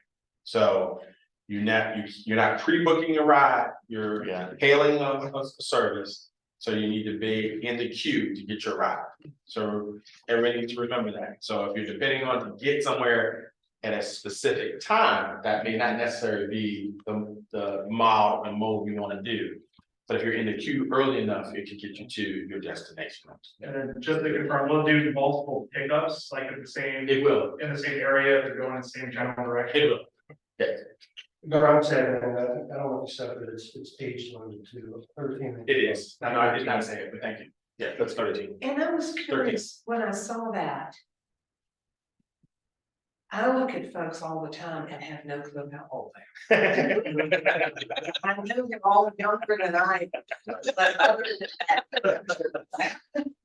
So you're not pre-booking a ride, you're hailing a service. So you need to be in the queue to get your ride. So everybody needs to remember that. So if you're depending on to get somewhere at a specific time, that may not necessarily be the mile and mode we want to do. But if you're in the queue early enough, it can get you to your destination. And then just to confirm, we'll do multiple pickups, like at the same, It will, in the same area, they're going in the same general direction. it will. Yes, But I'm saying, I don't know if you said that it's age limited to 13. it is. No, I did not say it, but thank you. Yeah, that's 13. And I was curious, when I saw that. I look at folks all the time and have no clue how old they are. I know they're all younger than I am, but other than that.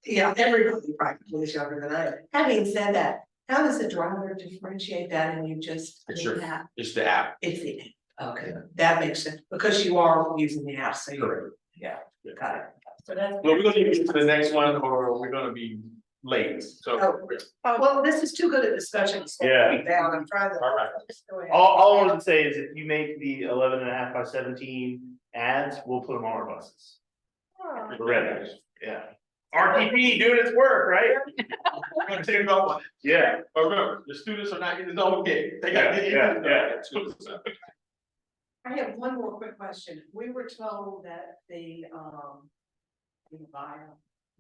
Yeah, everybody practically is younger than I am. Having said that, how does the driver differentiate that and you just? It's do your, that? it's the app. It's the app. Okay, that makes sense, because you are using the app, so you're, yeah, got it. So that's. Well, we're gonna get to the next one, or we're gonna be late, so. Oh, well, this is too good a discussion. So Yeah. down, I'm trying to. All right. Go ahead. All I wanted to say is if you make the 11.5 by 17 ads, we'll put them on our buses. We're ready, yeah. RTP doing its work, right? We're gonna take about one. Yeah. But remember, the students are not in the zone gate. They gotta get in. Yeah. I have one more quick question. We were told that the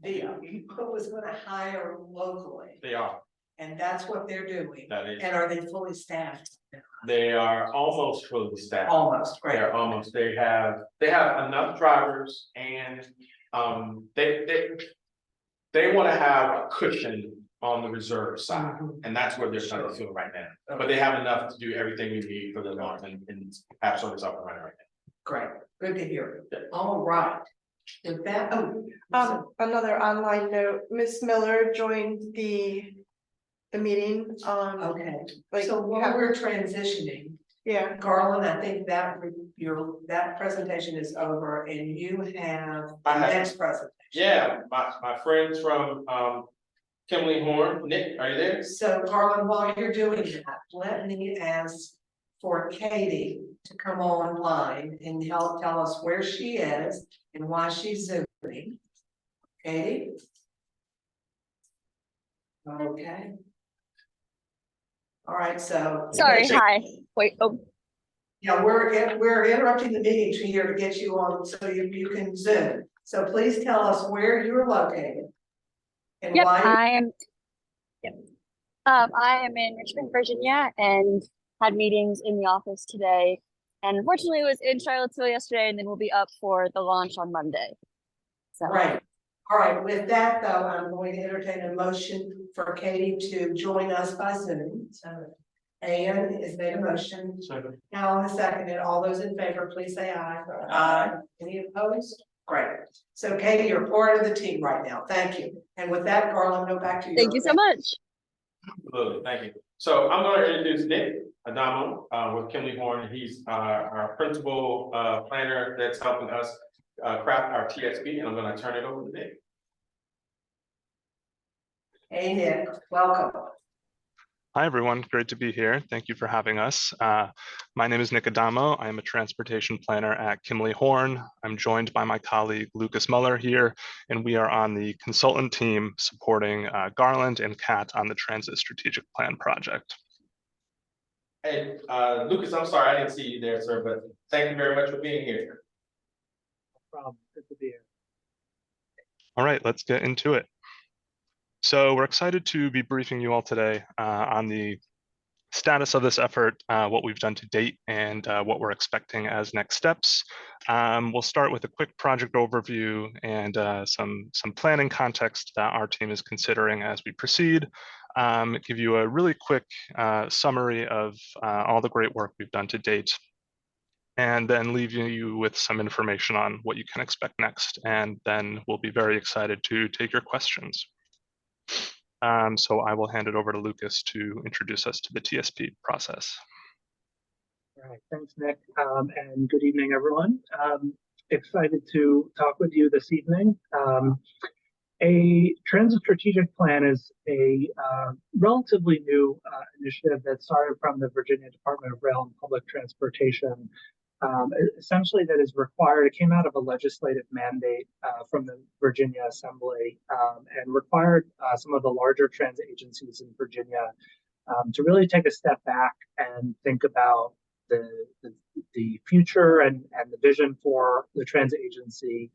VIA was gonna hire locally, They are, and that's what they're doing. that is, And are they fully staffed? they are almost fully staffed. Almost, right? They're almost, they have enough drivers and, they wanna have a cushion on the reserve side. Mhm. And that's where they're trying to feel right now, but they have enough to do everything we need for the launch and have service up and running right now. Great, good to hear. All right. With that, Another online note, Miss Miller joined the meeting, okay, like, so while we're transitioning, yeah, Garland, I think that that presentation is over and you have the I have- next presentation. Yeah, my friends from, Kimley Horn, Nick, are you there? So Garland, while you're doing that, let me ask for Katie to come online and help tell us where she is and why she's zooming. Katie? Okay. All right, so. Sorry, hi. Wait, oh, Yeah, we're interrupting the meeting here to get you on so you can Zoom. So please tell us where you're located. And Yep, why. I am in Richmond, Virginia, and had meetings in the office today. And unfortunately, it was in Charlottesville yesterday, and then we'll be up for the launch on Monday. So. Right. All right, with that though, I'm going to entertain a motion for Katie to join us by Zoom. So Ann has made a motion. Alan has seconded. All those in favor, please say aye. Aye. Any opposed? Great. So Katie, you're part of the team right now. Thank you. And with that, Garland, go back to you. Thank you so much. Absolutely, thank you. So I'm gonna introduce Nick Adamo, with Kimley Horn. He's our principal, planner that's helping us, craft our TSP, and I'm gonna turn it over to Nick. Hey Nick, welcome. Hi, everyone. Great to be here. Thank you for having us. My name is Nick Adamo. I am a transportation planner at Kimley Horn. I'm joined by my colleague Lucas Muller here, and we are on the consultant team supporting Garland and Kat on the Transit Strategic Plan project. Hey, Lucas, I'm sorry, I didn't see you there, sir, but thank you very much for being here. No problem. Good to be here. All right, let's get into it. So we're excited to be briefing you all today on the status of this effort, what we've done to date, and what we're expecting as next steps. We'll start with a quick project overview and some planning context that our team is considering as we proceed. Give you a really quick summary of all the great work we've done to date, and then leave you with some information on what you can expect next. And then we'll be very excited to take your questions. So I will hand it over to Lucas to introduce us to the TSP process. All right, thanks, Nick, and good evening, everyone. Excited to talk with you this evening. A transit strategic plan is a relatively new initiative that started from the Virginia Department of Rail and Public Transportation. Essentially, that is required. It came out of a legislative mandate from the Virginia Assembly and required some of the larger transit agencies in Virginia to really take a step back and think about the future and the vision for the transit agency,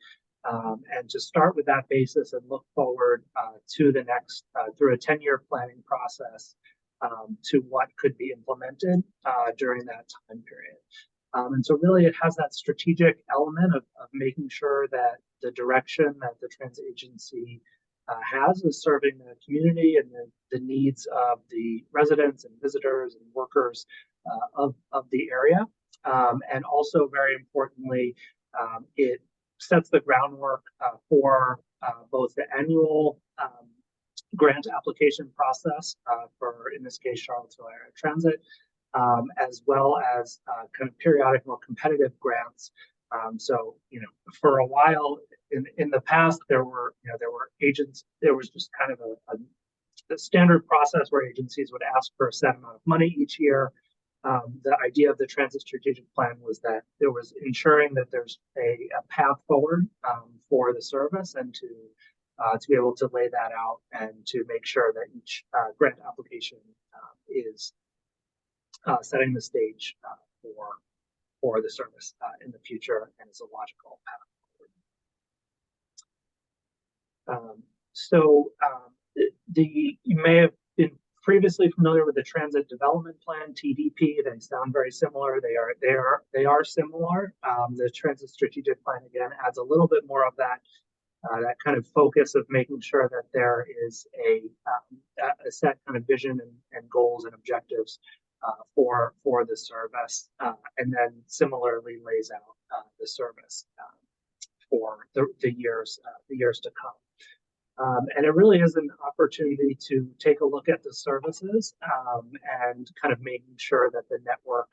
and to start with that basis and look forward to the next through a 10-year planning process to what could be implemented during that time period. And so really it has that strategic element of making sure that the direction that the transit agency has is serving the community and the needs of the residents and visitors and workers of the area. And also very importantly, it sets the groundwork for both the annual grant application process for, in this case, Charlottesville Area Transit, as well as kind of periodic, more competitive grants. So, for a while in the past, there were just kind of a standard process where agencies would ask for a set amount of money each year. The idea of the transit strategic plan was that there was ensuring that there's a path forward for the service, and to be able to lay that out and to make sure that each grant application is setting the stage for the service in the future, and is a logical path forward. You may have been previously familiar with the Transit Development Plan, TDP. They sound very similar. They are similar. The Transit Strategic Plan again adds a little bit more of that kind of focus of making sure that there is a set kind of vision and goals and objectives for the service, and then similarly lays out the service for the years to come. And it really is an opportunity to take a look at the services and kind of making sure that the network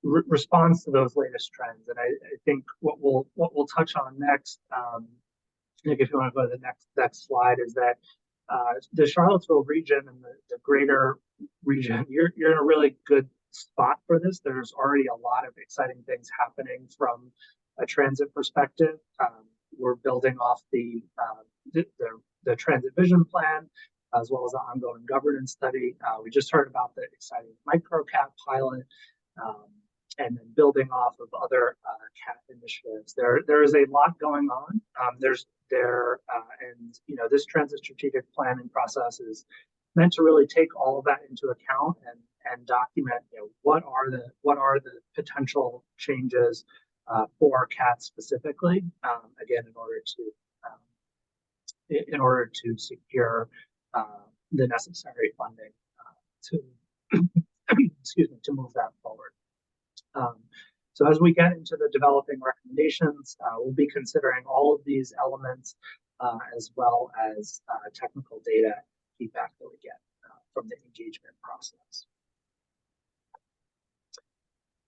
responds to those latest trends. And I think what we'll touch on next, Nick, if you want to go to the next slide, is that the Charlottesville region and the greater region, you're in a really good spot for this. There's already a lot of exciting things happening from a transit perspective. We're building off the transit vision plan, as well as the ongoing governance study. We just heard about the exciting microcap pilot, and then building off of other CAT initiatives. There is a lot going on. This transit strategic planning process is meant to really take all of that into account and document, what are the potential changes for CAT specifically, again, in order to secure the necessary funding to to move that forward. So as we get into the developing recommendations, we'll be considering all of these elements, as well as technical data feedback that we get from the engagement process.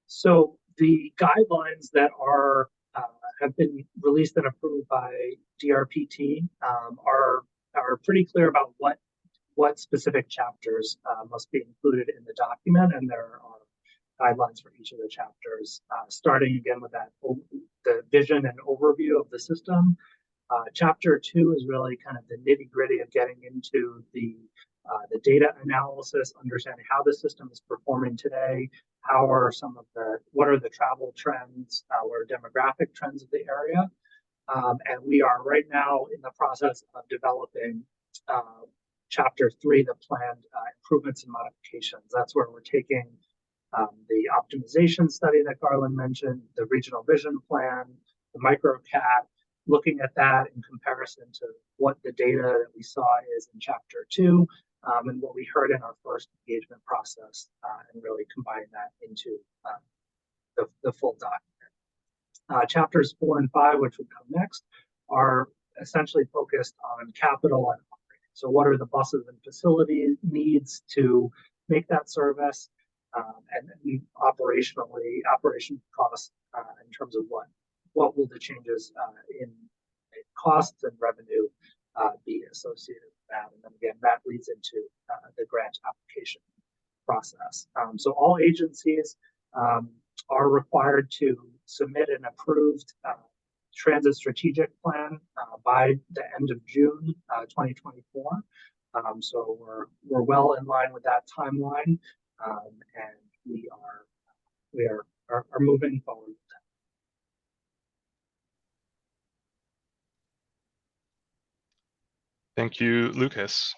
So the guidelines that have been released and approved by DRPT are pretty clear about what specific chapters must be included in the document, and there are guidelines for each of the chapters, starting again with the vision and overview of the system. Chapter 2 is really kind of the nitty-gritty of getting into the data analysis, understanding how the system is performing today, what are the travel trends, what are demographic trends of the area. And we are right now in the process of developing Chapter 3, the planned improvements and modifications. That's where we're taking the optimization study that Garland mentioned, the regional vision plan, the microcat, looking at that in comparison to what the data that we saw is in Chapter 2, and what we heard in our first engagement process, and really combining that into the full document. Chapters 4 and 5, which would come next, are essentially focused on capital and operating. So what are the buses and facility needs to make that service, and operation costs in terms of what will the changes in costs and revenue be associated with that. And then again, that leads into the grant application process. So all agencies are required to submit an approved transit strategic plan by the end of June 2024. So we're well in line with that timeline, and we are moving forward. Thank you, Lucas.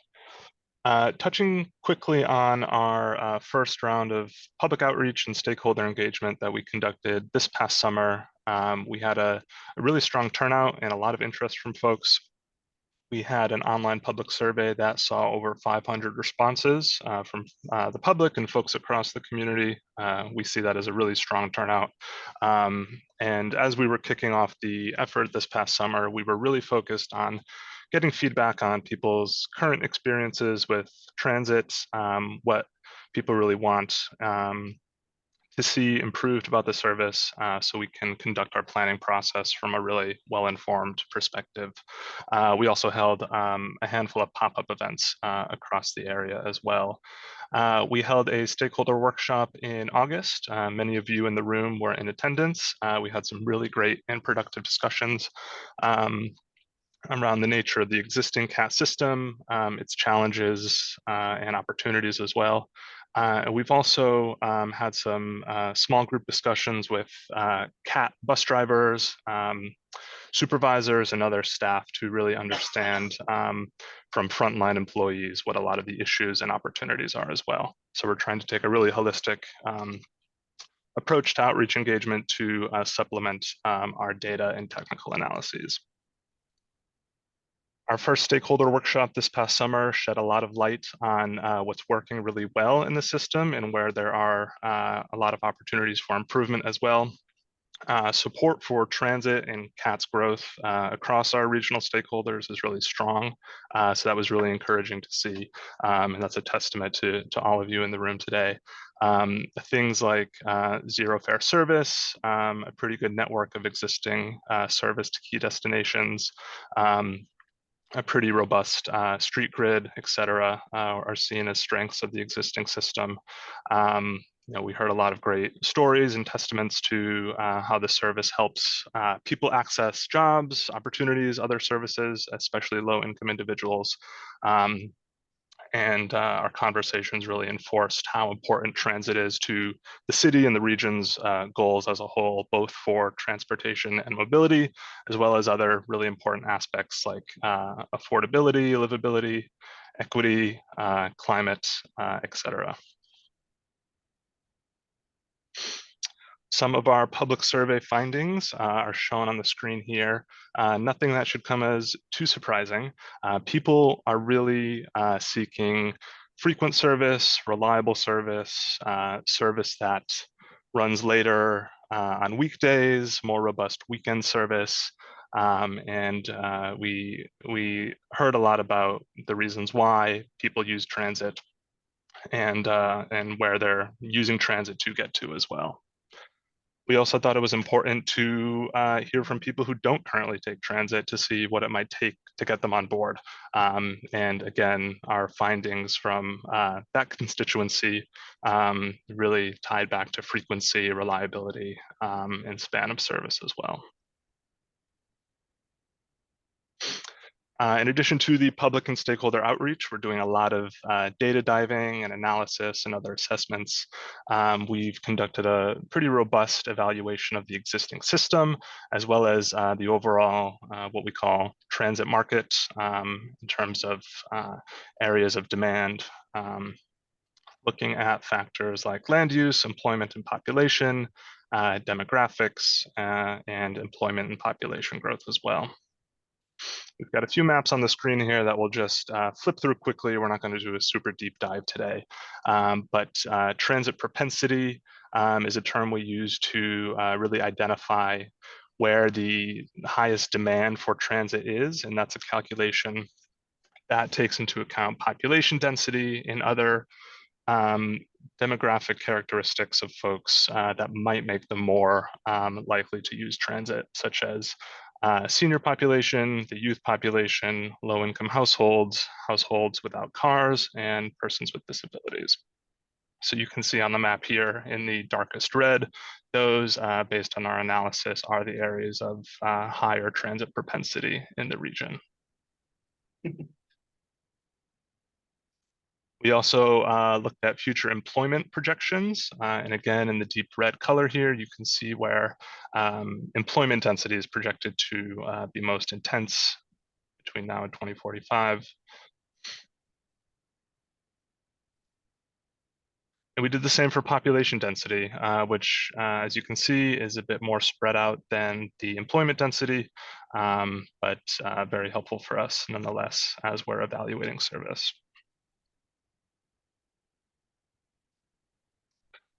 Touching quickly on our first round of public outreach and stakeholder engagement that we conducted this past summer, we had a really strong turnout and a lot of interest from folks. We had an online public survey that saw over 500 responses from the public and folks across the community. We see that as a really strong turnout. And as we were kicking off the effort this past summer, we were really focused on getting feedback on people's current experiences with transit, what people really want to see improved about the service, so we can conduct our planning process from a really well-informed perspective. We also held a handful of pop-up events across the area as well. We held a stakeholder workshop in August. Many of you in the room were in attendance. We had some really great and productive discussions around the nature of the existing CAT system, its challenges and opportunities as well. We've also had some small group discussions with CAT bus drivers, supervisors, and other staff to really understand from frontline employees what a lot of the issues and opportunities are as well. So we're trying to take a really holistic approach to outreach engagement to supplement our data and technical analyses. Our first stakeholder workshop this past summer shed a lot of light on what's working really well in the system and where there are a lot of opportunities for improvement as well. Support for transit and CAT's growth across our regional stakeholders is really strong. So that was really encouraging to see. And that's a testament to all of you in the room today. Things like zero fare service, a pretty good network of existing service to key destinations, a pretty robust street grid, et cetera, are seen as strengths of the existing system. We heard a lot of great stories and testaments to how the service helps people access jobs, opportunities, other services, especially low-income individuals. And our conversations really enforced how important transit is to the city and the region's goals as a whole, both for transportation and mobility, as well as other really important aspects like affordability, livability, equity, climate, et cetera. Some of our public survey findings are shown on the screen here. Nothing that should come as too surprising. People are really seeking frequent service, reliable service, service that runs later on weekdays, more robust weekend service. And we heard a lot about the reasons why people use transit and where they're using transit to get to as well. We also thought it was important to hear from people who don't currently take transit to see what it might take to get them on board. And again, our findings from that constituency really tied back to frequency, reliability, and span of service as well. In addition to the public and stakeholder outreach, we're doing a lot of data diving and analysis and other assessments. We've conducted a pretty robust evaluation of the existing system, as well as the overall, what we call transit market in terms of areas of demand, looking at factors like land use, employment and population, demographics, and employment and population growth as well. We've got a few maps on the screen here that we'll just flip through quickly. We're not going to do a super deep dive today, but transit propensity is a term we use to really identify where the highest demand for transit is, and that's a calculation that takes into account population density and other demographic characteristics of folks that might make them more likely to use transit, such as senior population, the youth population, low-income households, households without cars, and persons with disabilities. So you can see on the map here in the darkest red, those based on our analysis are the areas of higher transit propensity in the region. We also looked at future employment projections. And again, in the deep red color here, you can see where employment density is projected to be most intense between now and 2045. And we did the same for population density, which, as you can see, is a bit more spread out than the employment density, but very helpful for us nonetheless as we're evaluating service.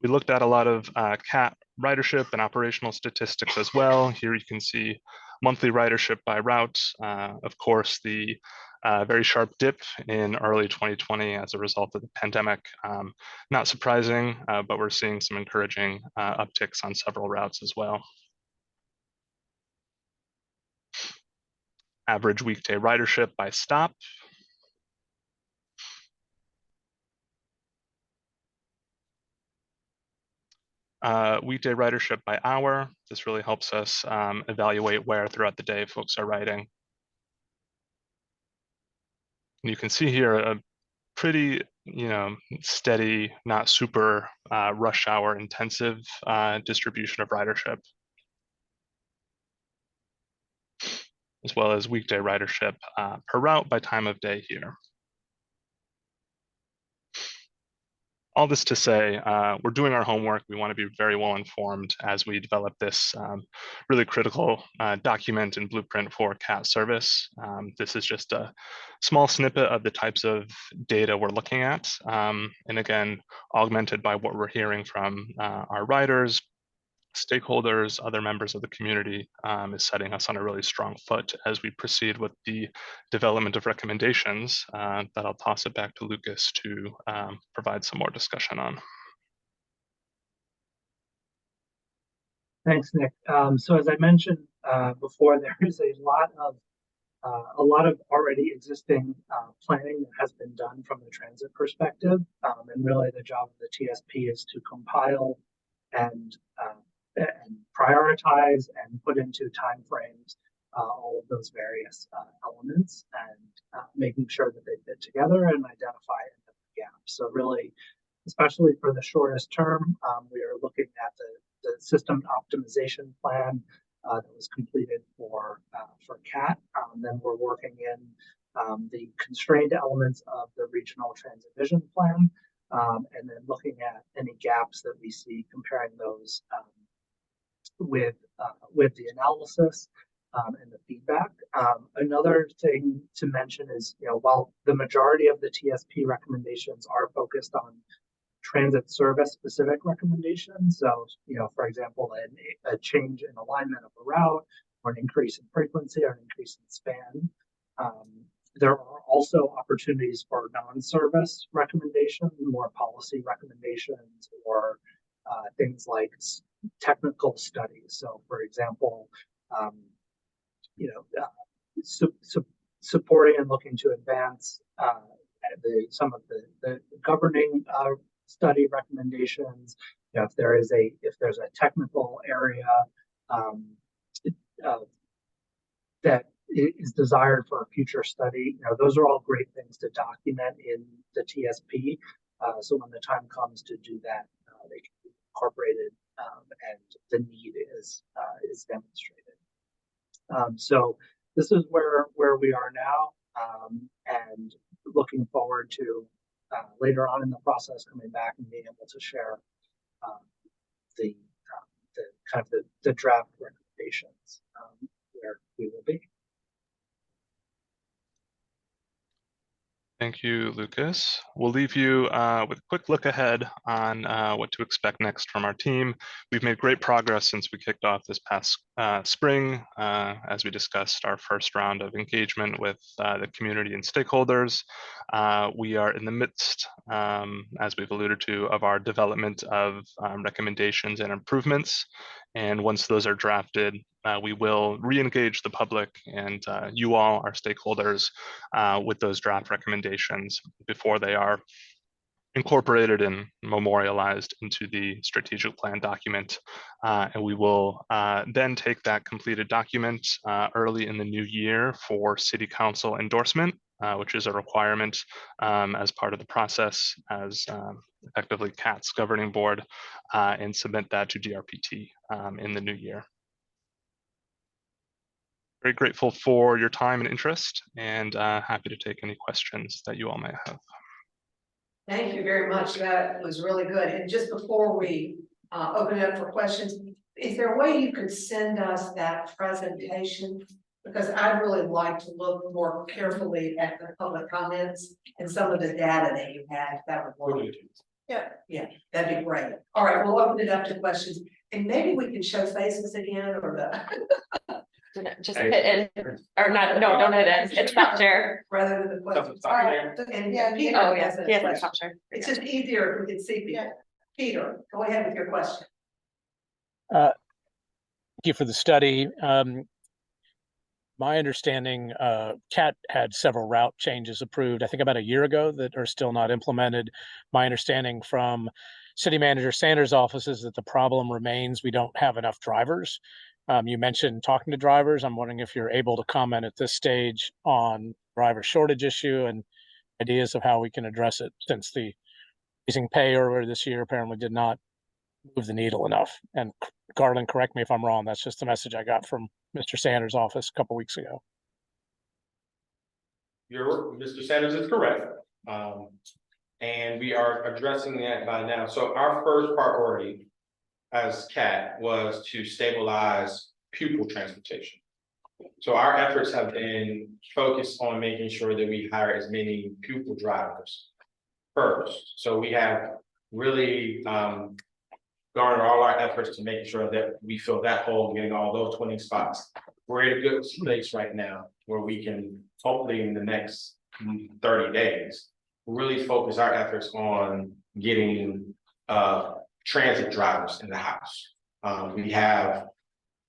We looked at a lot of CAT ridership and operational statistics as well. Here you can see monthly ridership by route. Of course, the very sharp dip in early 2020 as a result of the pandemic. Not surprising, but we're seeing some encouraging upticks on several routes as well. Average weekday ridership by stop. Weekday ridership by hour. This really helps us evaluate where throughout the day folks are riding. And you can see here a pretty, steady, not super rush hour intensive distribution of ridership, as well as weekday ridership per route by time of day here. All this to say, we're doing our homework. We want to be very well informed as we develop this really critical document and blueprint for CAT service. This is just a small snippet of the types of data we're looking at. And again, augmented by what we're hearing from our riders, stakeholders, other members of the community, is setting us on a really strong foot as we proceed with the development of recommendations that I'll toss it back to Lucas to provide some more discussion on. Thanks, Nick. So as I mentioned before, there is a lot of already existing planning that has been done from the transit perspective, and really the job of the TSP is to compile and prioritize and put into timeframes all of those various elements and making sure that they fit together and identify the gaps. So really, especially for the shortest term, we are looking at the system optimization plan that was completed for CAT. Then we're working in the constrained elements of the regional transit vision plan, and then looking at any gaps that we see, comparing those with the analysis and the feedback. Another thing to mention is, while the majority of the TSP recommendations are focused on transit service specific recommendations, so for example, a change in alignment of a route, or an increase in frequency, or an increase in span, there are also opportunities for non-service recommendations, more policy recommendations, or things like technical studies. So, for example, supporting and looking to advance some of the governing study recommendations. If there's a technical area that is desired for a future study, those are all great things to document in the TSP. So when the time comes to do that, they can be incorporated and the need is demonstrated. So this is where we are now, and looking forward to later on in the process coming back and being able to share the draft recommendations where we will be. Thank you, Lucas. We'll leave you with a quick look ahead on what to expect next from our team. We've made great progress since we kicked off this past spring, as we discussed our first round of engagement with the community and stakeholders. We are in the midst, as we've alluded to, of our development of recommendations and improvements. And once those are drafted, we will re-engage the public and you all, our stakeholders, with those draft recommendations before they are incorporated and memorialized into the strategic plan document. And we will then take that completed document early in the new year for City Council endorsement. which is a requirement as part of the process as effectively CAT's governing board, and submit that to DRPT in the new year. Very grateful for your time and interest, and happy to take any questions that you all may have. Thank you very much. That was really good. And just before we open it up for questions, is there a way you could send us that presentation? Because I'd really like to look more carefully at the public comments and some of the data that you had. That would work. Yeah, that'd be great. All right, we'll open it up to questions, and maybe we can show faces again, or the. Just hit in, or not, no, don't hit in, hit stop share. Rather than the questions. All right. And Yeah, Peter Oh, has yeah, a yes, question. stop share. It's just easier if we can see people. Peter, go ahead with your question. Thank you for the study. My understanding, CAT had several route changes approved, I think about a year ago, that are still not implemented. My understanding from City Manager Sanders' office is that the problem remains we don't have enough drivers. You mentioned talking to drivers. I'm wondering if you're able to comment at this stage on driver shortage issue and ideas of how we can address it, since the raising pay earlier this year apparently did not move the needle enough. And Garland, correct me if I'm wrong, that's just the message I got from Mr. Sanders' office a couple weeks ago. Mr. Sanders is correct. And we are addressing that by now. So our first priority as CAT was to stabilize pupil transportation. So our efforts have been focused on making sure that we hire as many pupil drivers first. So we have really garnered all our efforts to make sure that we fill that hole, getting all those 20 spots. We're in a good place right now where we can hopefully in the next 30 days, really focus our efforts on getting transit drivers in the house. We have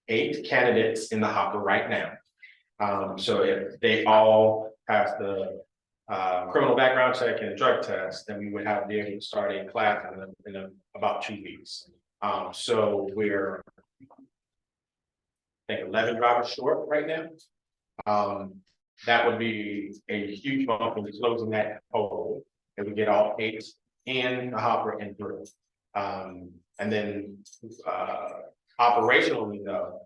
8 candidates in the hopper right now. So if they all have the criminal background check and drug test, then we would have to be able to start a class in about 2 weeks. So we're, I think, 11 drivers short right now. That would be a huge bump in closing that hole if we get all 8 in the hopper and through. And then operationally though,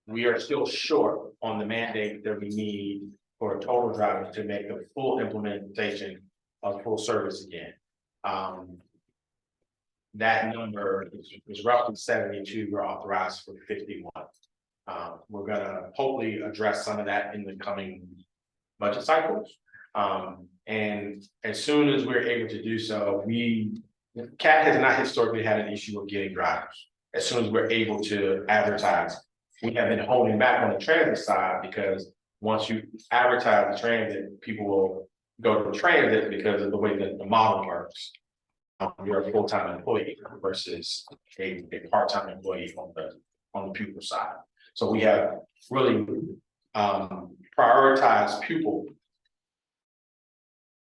we are still short on the mandate that we need for total drivers to make the full implementation of full service again. That number is roughly 72, we're authorized for 51. We're gonna hopefully address some of that in the coming budget cycles. And as soon as we're able to do so, CAT has not historically had an issue with getting drivers. As soon as we're able to advertise, we have been holding back on the transit side because once you advertise the transit, people will go to the transit because of the way that the model works. You're a full-time employee versus a part-time employee on the pupil side. So we have really prioritized pupil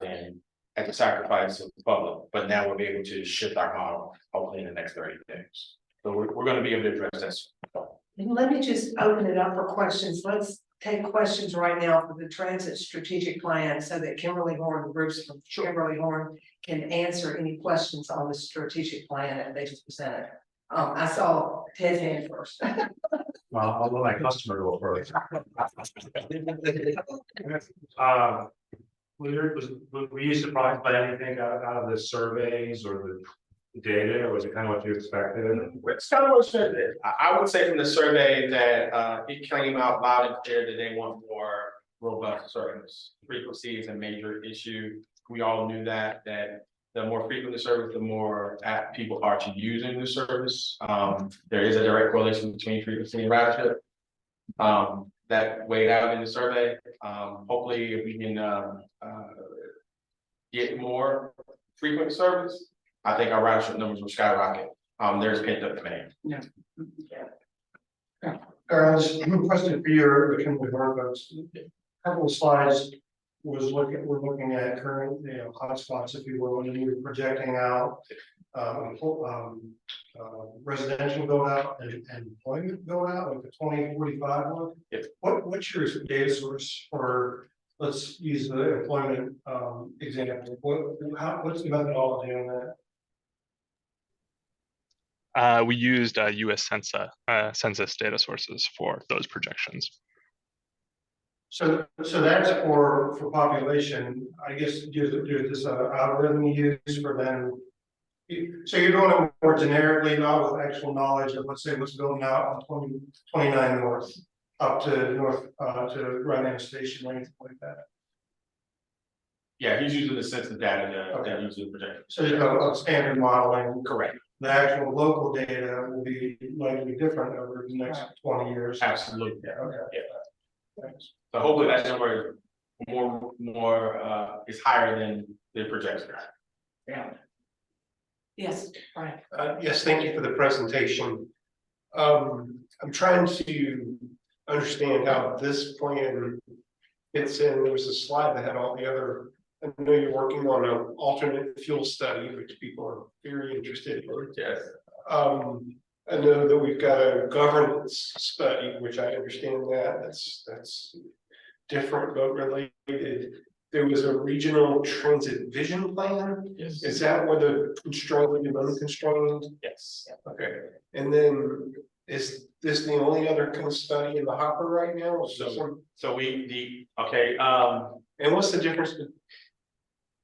and at the sacrifice of the public, but now we'll be able to shift our model hopefully in the next 30 days. So we're going to be able to address this. Let me just open it up for questions. Let's take questions right now for the transit strategic plan so that Kimberly Horn, the groups from Kimberly Horn, can answer any questions on the strategic plan that they just presented. I saw Ted's hand first. Well, I'll let my customer go first. Were you surprised by anything out of the surveys or the data, or was it kind of what you expected? It's kind of what I would say from the survey that it came out loud and clear that they want more robust service. Frequency is a major issue. We all knew that the more frequent the service, the more apt people are to using the service. There is a direct correlation between frequency and ridership. That weighed out in the survey. Hopefully, if we can get more frequent service, I think our ridership numbers will skyrocket. There's pent-up demand. Yeah. Guys, question for you, Kimberly Horn folks. Couple of slides we're looking at current, hotspots, if you will, and you were projecting out residential build out and employment build out, like the 2045 one. Yes. What's your data source for let's use the employment, example, what's the methodology on that? We used US census data sources for those projections. So that's for population, I guess, do this algorithm you use for them. So you're doing it more generically, not with actual knowledge of, let's say, what's going out on 29 North, up to North, to Ryan Station or anything like that. Yeah, he's using the census data that uses the projection. So you have a standard modeling. Correct. The actual local data will be likely different over the next 20 years. Absolutely. Yeah, okay. Yeah. Thanks. So hopefully that number is higher than the projection. Yeah. Yes, right. Yes, thank you for the presentation. I'm trying to understand how this plan fits in. There was a slide that had all the other, I know you're working on an alternate fuel study, which people are very interested in. Yes. I know that we've got a governance study, which I understand that's different but related. There was a regional transit vision plan. Yes. Is that where the constrained and unconstrained? Yes. Okay, and then is this the only other kind of study in the hopper right now? And what's the difference?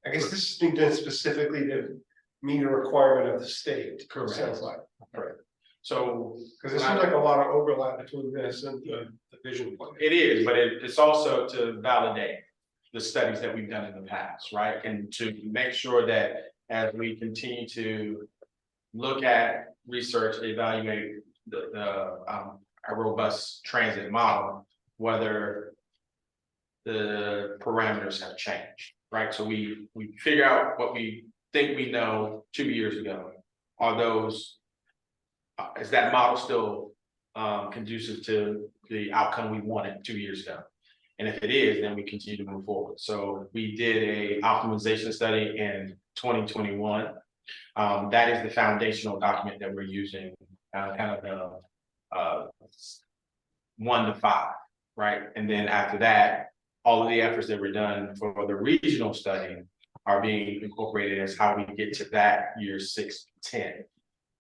I guess this is being done specifically to meet a requirement of the state. Correct. Sounds like. Correct. So, because it seems like a lot of overlap between this and the vision plan. It is, but it's also to validate the studies that we've done in the past, right? And to make sure that as we continue to look at research, evaluate a robust transit model, whether the parameters have changed, right? So we figure out what we think we know 2 years ago. Are those, is that model still conducive to the outcome we wanted 2 years ago? And if it is, then we continue to move forward. So we did a optimization study in 2021. That is the foundational document that we're using, kind of the 1 to 5, right? And then after that, all of the efforts that were done for the regional study are being incorporated as how we get to that year 6 to 10.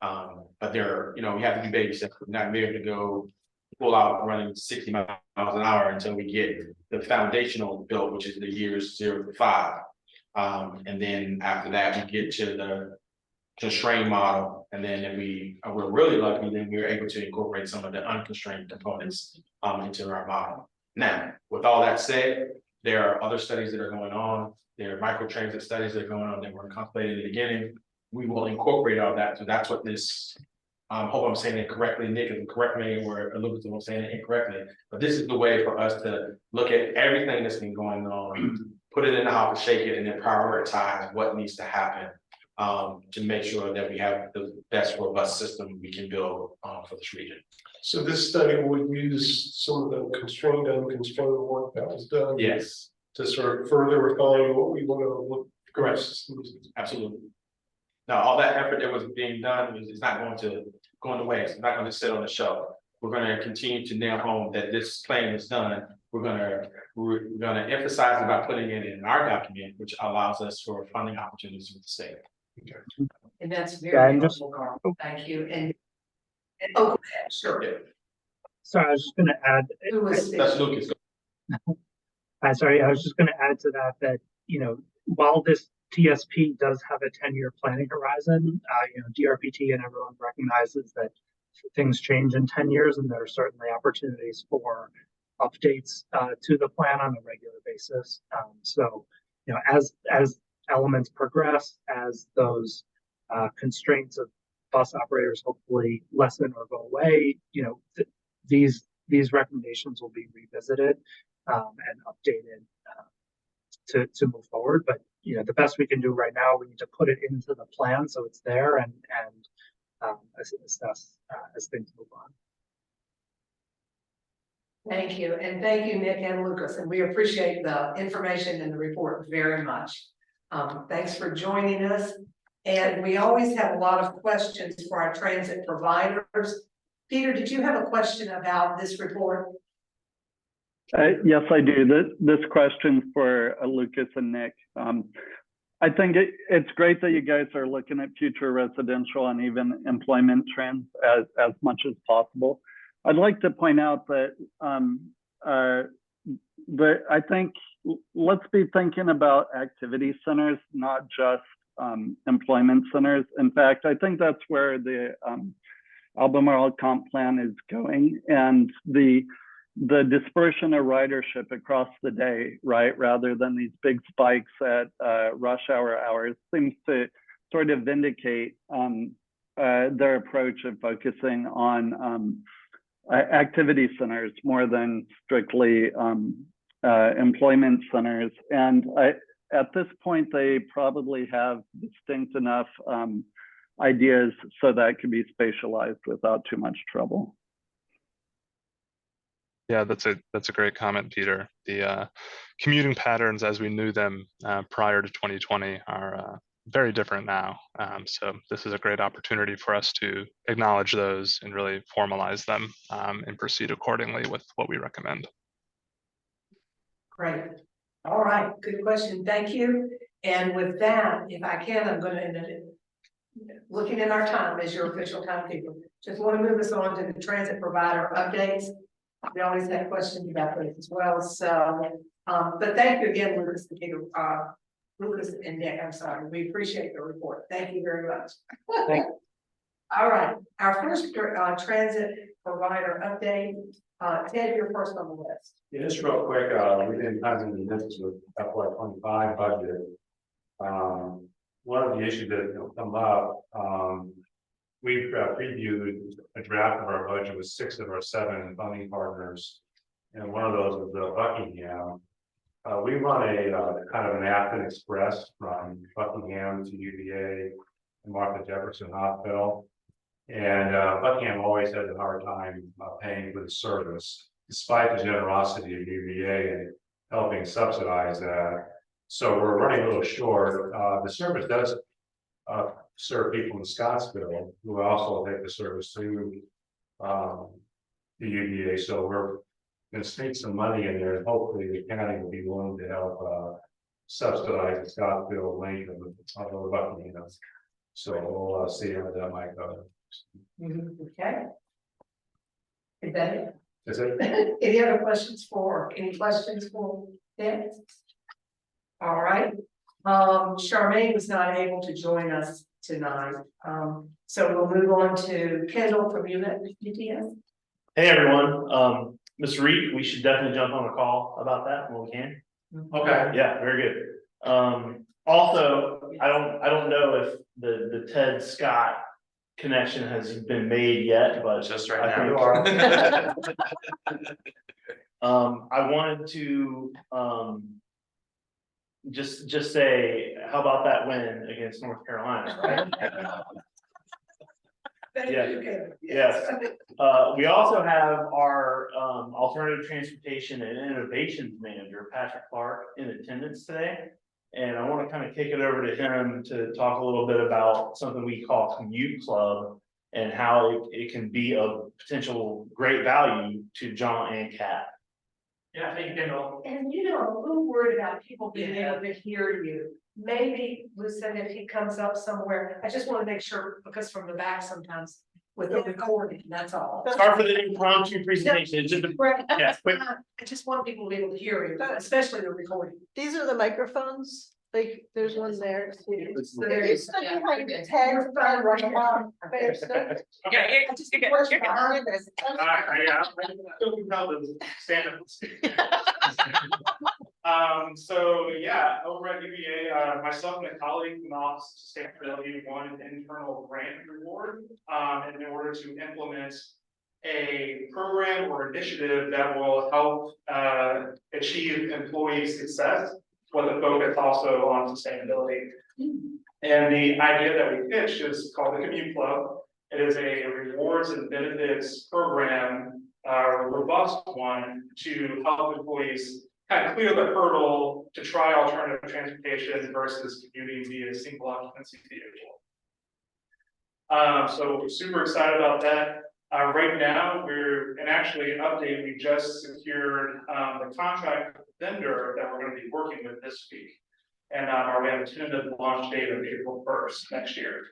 But there, we have to do baby steps. We're not able to go full out running 60 miles an hour until we get the foundational built, which is the years 0 to 5. And then after that, we get to the constrained model. And then if we're really lucky, then we're able to incorporate some of the unconstrained components into our model. Now, with all that said, there are other studies that are going on. There are microtransit studies that are going on that were contemplated in the beginning. We will incorporate all that. So that's what this, hope I'm saying it correctly. Nick can correct me or Lucas if I'm saying it incorrectly. But this is the way for us to look at everything that's been going on, put it in the hopper, shake it, and then prioritize what needs to happen to make sure that we have the best robust system we can build for this region. So this study would use some of the constrained, unconstrained work that was done. Yes. To sort of further refine what we want to look. Correct. Absolutely. Now, all that effort that was being done is not going to go in the way. It's not going to sit on the shelf. We're going to continue to nail home that this plan is done. We're going to emphasize about putting it in our document, which allows us for funding opportunities with the state. Okay. And that's very helpful, Carl. Thank you. And oh, sure. Yeah. Sorry, I was just going to add. Who was That's Lucas. Sorry, I was just going to add to that, while this TSP does have a 10-year planning horizon, DRPT and everyone recognizes that things change in 10 years, and there are certainly opportunities for updates to the plan on a regular basis. So, as elements progress, as those constraints of bus operators hopefully lessen or go away, these recommendations will be revisited and updated to move forward. But the best we can do right now, we need to put it into the plan so it's there and assess as things move on. Thank you. And thank you, Nick and Lucas. And we appreciate the information in the report very much. Thanks for joining us. And we always have a lot of questions for our transit providers. Peter, did you have a question about this report? Yes, I do. This question for Lucas and Nick. I think it's great that you guys are looking at future residential and even employment trends as much as possible. I'd like to point out that I think let's be thinking about activity centers, not just employment centers. In fact, I think that's where the Albemarle comp plan is going, and the dispersion of ridership across the day, right, rather than these big spikes at rush hour hours, seems to sort of vindicate their approach of focusing on activity centers more than strictly employment centers. And at this point, they probably have distinct enough ideas so that could be spatialized without too much trouble. Yeah, that's a great comment, Peter. The commuting patterns as we knew them prior to 2020 are very different now. So this is a great opportunity for us to acknowledge those and really formalize them and proceed accordingly with what we recommend. Great. All right, good question. Thank you. And with that, if I can, I'm going to end it. Looking at our time as your official timekeeper, just want to move us on to the transit provider updates. We always have questions about those as well. So, but thank you again, Lucas and Peter, Lucas and Nick. I'm sorry. We appreciate the report. Thank you very much. Thank you. All right, our first transit provider update. Ted, you're first on the list. Yeah, just real quick, we've been having the business with FY25 budget. One of the issues that will come up, we've previewed a draft of our budget with 6 of our 7 funding partners, and one of those is Buckingham. We run a kind of an Athens Express from Buckingham to UVA and Martha Jefferson Hospital. And Buckingham always has a hard time paying for the service, despite the generosity of UVA and helping subsidize that. So we're running a little short. The service does serve people in Scottsville who also take the service through the UVA. So we're going to sneak some money in there, and hopefully the county will be willing to help subsidize the Scottsville link of Buckingham. So we'll see how that might go. Okay. Is that it? Is it? Any other questions for, any questions for Ted? All right. Charmaine was not able to join us tonight. So we'll move on to Kendall from UTS. Hey, everyone. Mr. Reed, we should definitely jump on a call about that when we can. Okay. Yeah, very good. Also, I don't know if the Ted Scott connection has been made yet, but just right now. I wanted to just say, how about that win against North Carolina, right? Yes. We also have our alternative transportation and innovations manager, Patrick Clark, in attendance today. And I want to kind of kick it over to him to talk a little bit about something we call Commute Club and how it can be of potential great value to John and Kat. Yeah, thank you, Kendall. And you know, I'm a little worried about people being able to hear you. Maybe Lucen, if he comes up somewhere, I just want to make sure, because from the back sometimes with the recording, that's all. Start for the impromptu presentation. Yeah, I just want people to be able to hear you, especially the recording. These are the microphones. Like, there's one there. There you So yeah, over at UVA, myself and a colleague from the Office of Sustainability won an internal grant reward in order to implement a program or initiative that will help achieve employee success with a focus also on sustainability. And the idea that we pitched is called the Commute Club. It is a rewards and benefits program, a robust one, to help employees kind of clear the hurdle to try alternative transportation versus commuting via single occupancy vehicle. So we're super excited about that. Right now, and actually an update, we just secured, the contract with the vendor that we're gonna be working with this week. And, we have a tentative launch date of April 1st next year.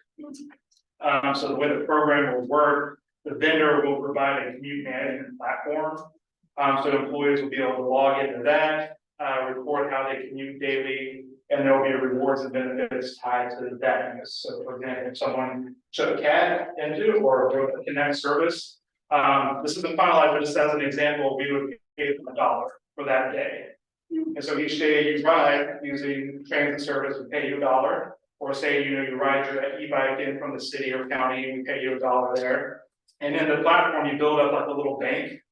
So the way the program will work, the vendor will provide a commute management platform. So employees will be able to log into that, report how they commute daily, and there will be rewards and benefits tied to that. So for example, if someone took a CAD into or wrote a Connect service, this isn't finalized, but just as an example, we would pay them $1 for that day. And so each day you ride using transit service, we pay you $1. Or say, you ride your e-bike in from the city or county, we pay you $1 there. And then the platform, you build up like a little bank.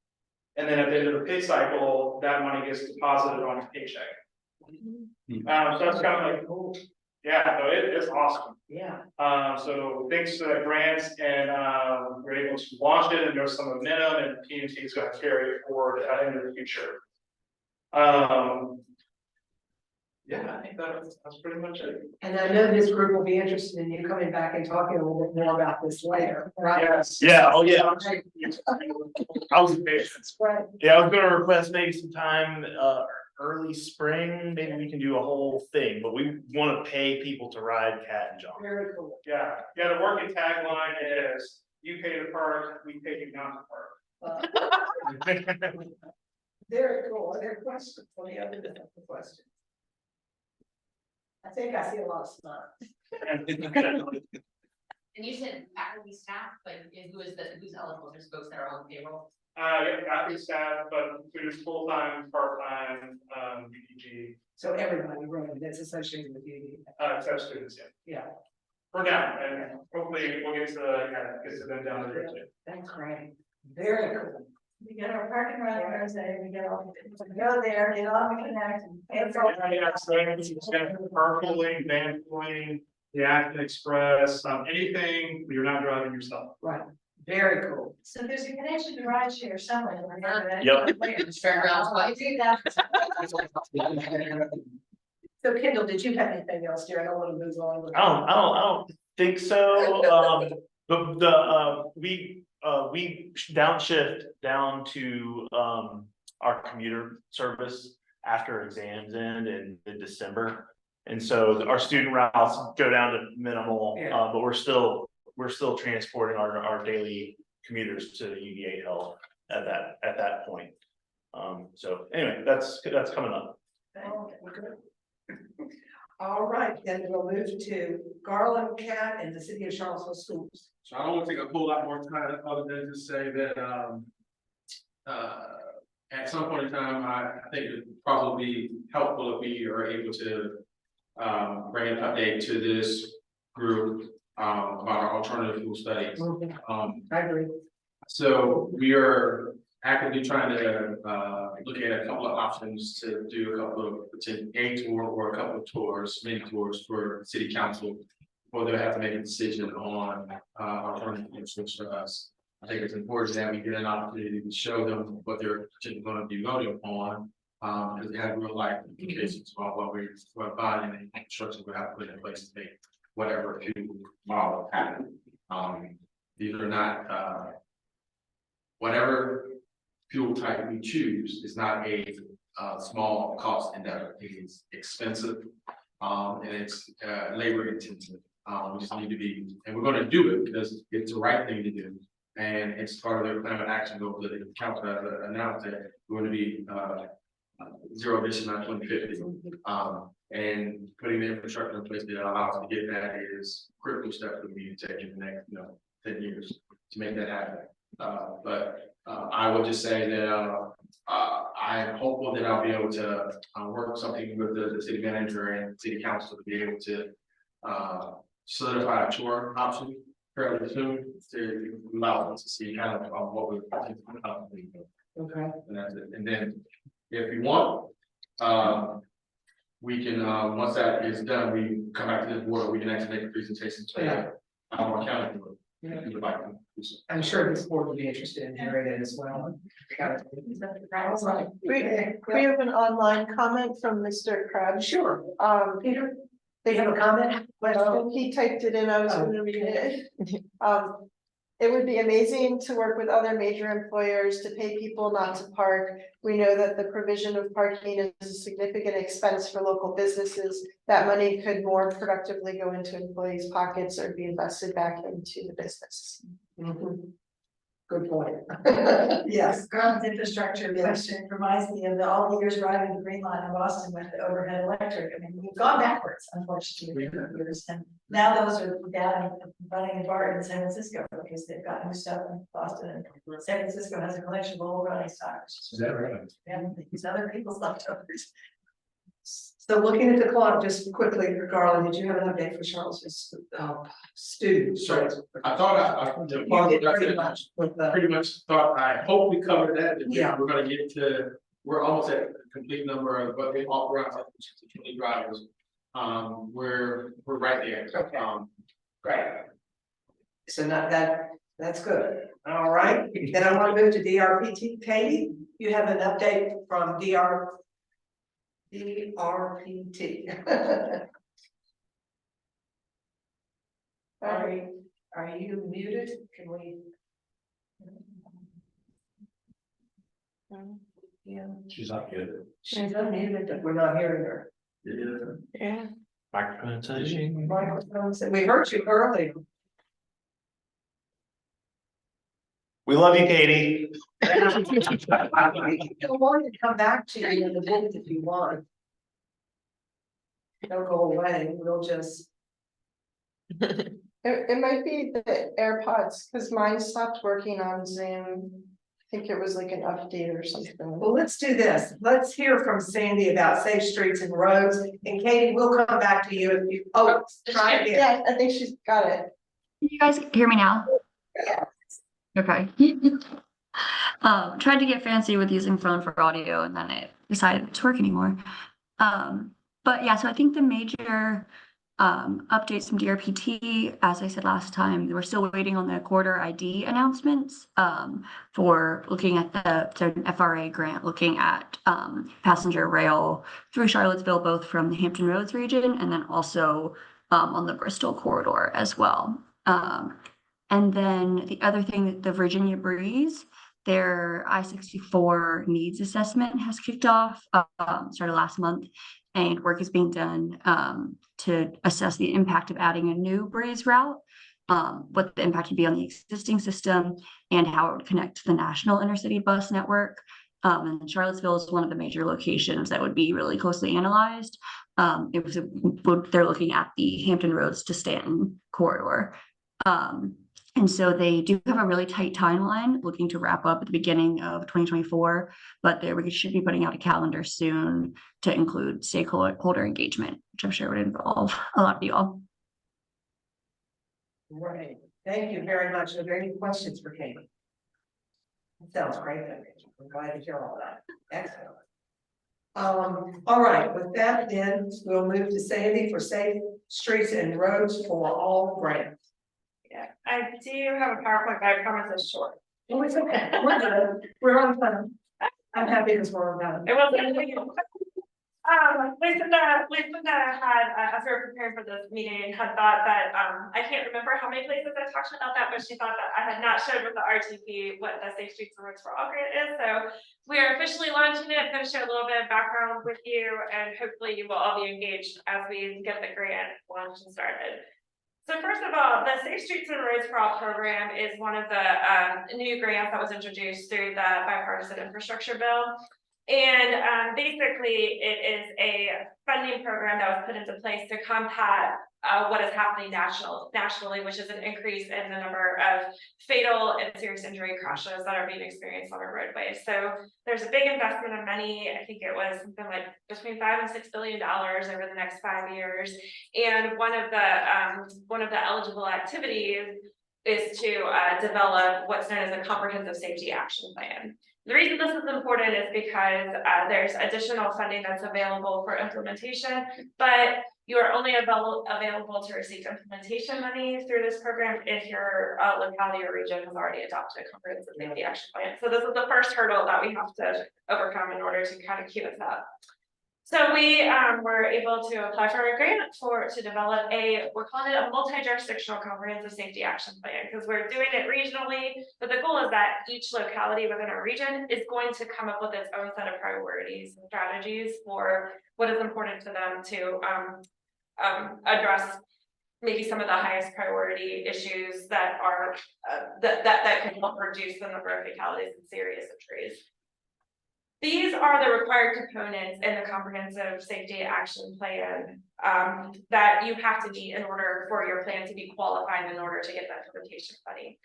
And then at the end of the pay cycle, that money gets deposited on your paycheck. So that's kind of like, cool. Yeah, so it's awesome. Yeah. So thanks to the grants and we're able to launch it, and there's some momentum, and PNT is going to carry it forward into the future. Yeah, I think that's pretty much it. And I know this group will be interested in you coming back and talking a little bit more about this later, right? Yes, yeah, oh yeah. I was patient. Right. Yeah, I was gonna request maybe some time, early spring, maybe we can do a whole thing, but we wanna pay people to ride Cat and Jaunt. Very cool. Yeah, the working tagline is, you pay to park, we pay you not to park. Very cool. Are there questions? Any other questions? I think I see a lot of smiles. And you said faculty staff, but who's eligible? There's folks that are on payroll. Yeah, faculty staff, but includes full-time, part-time, UPG. So everybody really that's associated with you. Except students, Yeah. For now, and hopefully we'll get to them down the road too. That's great. Very cool. We get our parking lot Thursday, we get all, go there, get on the Connect. And so. Carpooling, van pooling, the Acton Express, anything you're not driving yourself. Right. Very cool. So there's a connection to rideshare somewhere. Yep. Fairgrounds, I do that. So Kendall, did you have anything else, Jerry? I don't want to move on. I don't think so. We downshift down to our commuter service after exams end in December. And so our student routes go down to minimal, but we're still transporting our daily commuters to UVA Health at that point. So anyway, that's coming up. All right, then we'll move to Garland Cat and the City of Charlottesville schools. So I don't want to take a whole lot more time other than to say that at some point in time, I think it'd probably be helpful if we are able to bring an update to this group about our alternative fuel studies. I agree. So we are actively trying to look at a couple of options to do a couple of a tour or a couple of tours, mini tours for city council, before they have to make a decision on alternative fuels for us. I think it's important that we get an opportunity to show them what they're going to be voting on, because they have real life implications about what buying and construction we have to put in place to make whatever fuel model happen. These are not whatever fuel type we choose is not a small cost endeavor. It is expensive and it's labor intensive. We just need to be, and we're going to do it because it's the right thing to do. And it's part of their plan of action goal that the council has announced that we're going to be zero emission by 2050. And putting the infrastructure in place that allows us to get that is critical step that we need to take in the next 10 years to make that happen. But I would just say that I'm hopeful that I'll be able to work something with the city manager and city council to be able to solidify a tour option fairly soon to allow us to see kind of what we're okay. And that's it. And then if you want, we can once that is done, we come back to this board, we can actually make a presentation to Albemarle County. I'm sure this board would be interested in hearing it as well. We have an online comment from Mr. Krebs. Sure. Peter, they have a comment? He typed it in, I was going to read it. It would be amazing to work with other major employers to pay people not to park. We know that the provision of parking is a significant expense for local businesses. That money could more productively go into employees' pockets or be invested back into the business. Good point. Yes, Garland's infrastructure question reminds me of all the years driving the Green Line in Boston with the overhead electric. I mean, we've gone backwards, unfortunately, in years, and now those are down and running in BART in San Francisco because they've got new stuff in Boston, and San Francisco has a collection of old running stock. Is that right? And these other people's leftovers. So looking at the clock, just quickly, Garland, did you have an update for Charlotte's students? So I thought pretty much thought, I hope we covered that. Yeah. We're gonna get to, we're almost at a complete number of, but we authorized 20 drivers. We're right there. Okay. Great. So that's good. All right, then I want to move to DRPT. Katie, you have an update from DRPT. Are you muted? Can we? Yeah. She's not good. She's unmuted, but we're not hearing her. Yeah. Microphone touching. We heard you earlier. We love you, Katie. I want to come back to you in a minute if you want. Don't go away, we'll just. It might be the AirPods, because mine stopped working on Zoom. I think it was like an update or something. Well, let's do this. Let's hear from Sandy about safe streets and roads, and Katie, we'll come back to you if you, try again. Yeah, I think she's got it. Can you guys hear me now? Yeah. Okay. Tried to get fancy with using phone for audio and then it decided not to work anymore. But yeah, so I think the major updates from DRPT, as I said last time, we're still waiting on the quarter ID announcements for looking at the FRA grant, looking at passenger rail through Charlottesville, both from the Hampton Roads region and then also on the Bristol corridor as well. And then the other thing, the Virginia Breeze, their I-64 needs assessment has kicked off, started last month, and work is being done to assess the impact of adding a new Breeze route, what the impact would be on the existing system, and how it would connect to the national intercity bus network. And Charlottesville is one of the major locations that would be really closely analyzed. They're looking at the Hampton Roads to Stanton corridor. And so they do have a really tight timeline, looking to wrap up at the beginning of 2024, but we should be putting out a calendar soon to include stakeholder engagement, which I'm sure would involve a lot of you all. Right. Thank you very much. Are there any questions for Katie? That sounds great. I'm glad to hear all that. Excellent. All right, with that, then we'll move to Sandy for Safe Streets and Roads for All grants. Yeah, I do have a PowerPoint, but I promise it's short. Oh, it's okay. We're good. We're on time. I'm happy because we're on time. It wasn't. Lisa had, as we were preparing for this meeting, had thought that, I can't remember how many places I talked about that, but she thought that I had not showed with the RTP what the Safe Streets and Roads for All grant is. So we are officially launching it. I'm going to share a little bit of background with you, and hopefully you will all be engaged as we get the grant launched and started. So first of all, the Safe Streets and Roads for All program is one of the new grants that was introduced through the bipartisan infrastructure bill. And basically, it is a funding program that was put into place to combat what is happening nationally, which is an increase in the number of fatal and serious injury crashes that are being experienced on our roadways. So there's a big investment of money. I think it was something like between $5 and $6 billion over the next 5 years. And one of the eligible activities is to develop what's known as a comprehensive safety action plan. The reason this is important is because there's additional funding that's available for implementation, but you are only available to receive implementation money through this program if your locality or region has already adopted a comprehensive safety action plan. So this is the first hurdle that we have to overcome in order to kind of queue us up. So we were able to apply for a grant to develop we're calling it a multi-jurisdictional comprehensive safety action plan, because we're doing it regionally, but the goal is that each locality within our region is going to come up with its own set of priorities and strategies for what is important to them to address maybe some of the highest priority issues that are that can help reduce the number of fatalities and serious injuries. These are the required components in the comprehensive safety action plan that you have to meet in order for your plan to be qualified in order to get that implementation money.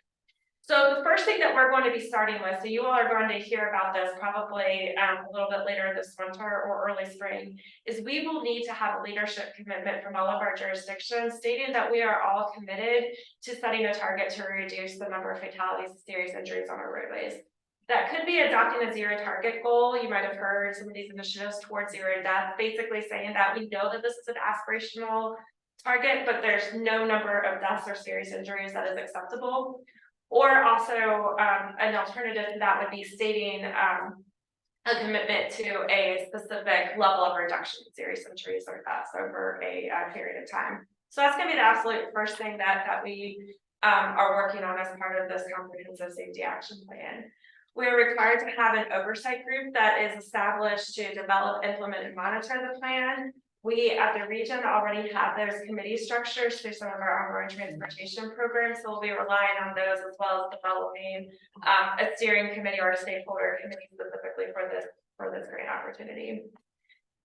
So the first thing that we're going to be starting with, so you all are going to hear about this probably a little bit later this winter or early spring, is we will need to have a leadership commitment from all of our jurisdictions stating that we are all committed to setting a target to reduce the number of fatalities and serious injuries on our roadways. That could be adopting a zero target goal. You might have heard some of these initiatives towards zero death, basically saying that we know that this is an aspirational target, but there's no number of deaths or serious injuries that is acceptable. Or also an alternative to that would be stating a commitment to a specific level of reduction in serious injuries or deaths over a period of time. So that's going to be the absolute first thing that we are working on as part of this comprehensive safety action plan. We're required to have an oversight group that is established to develop, implement, and monitor the plan. We at the region already have those committee structures through some of our ongoing transportation programs, so we'll be relying on those as well as developing a steering committee or a stakeholder committee specifically for this grant opportunity.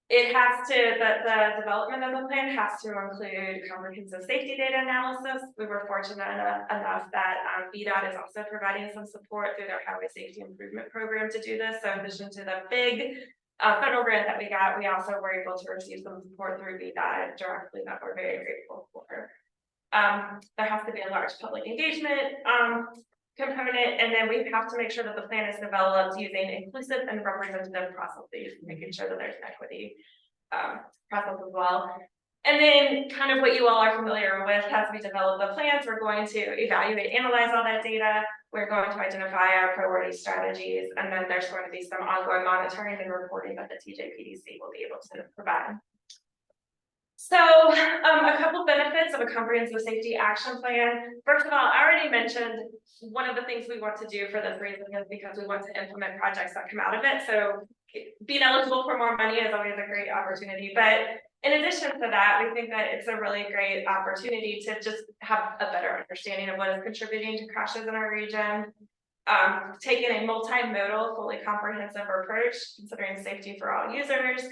It has to, the development of the plan has to include comprehensive safety data analysis. We were fortunate enough that VDOT is also providing some support through their highway safety improvement program to do this. So in addition to the big federal grant that we got, we also were able to receive some support through VDOT directly that we're very grateful for. There has to be a large public engagement component, and then we have to make sure that the plan is developed using inclusive and representative processes, making sure that there's an equity process as well. And then kind of what you all are familiar with, as we develop the plans, we're going to evaluate, analyze all that data. We're going to identify our priority strategies, and then there's going to be some ongoing monitoring and reporting that the TJPDC will be able to provide. So a couple benefits of a comprehensive safety action plan. First of all, I already mentioned one of the things we want to do for this reason is because we want to implement projects that come out of it. So being eligible for more money is always a great opportunity. But in addition to that, we think that it's a really great opportunity to just have a better understanding of what is contributing to crashes in our region. Taking a multimodal, fully comprehensive approach, considering safety for all users.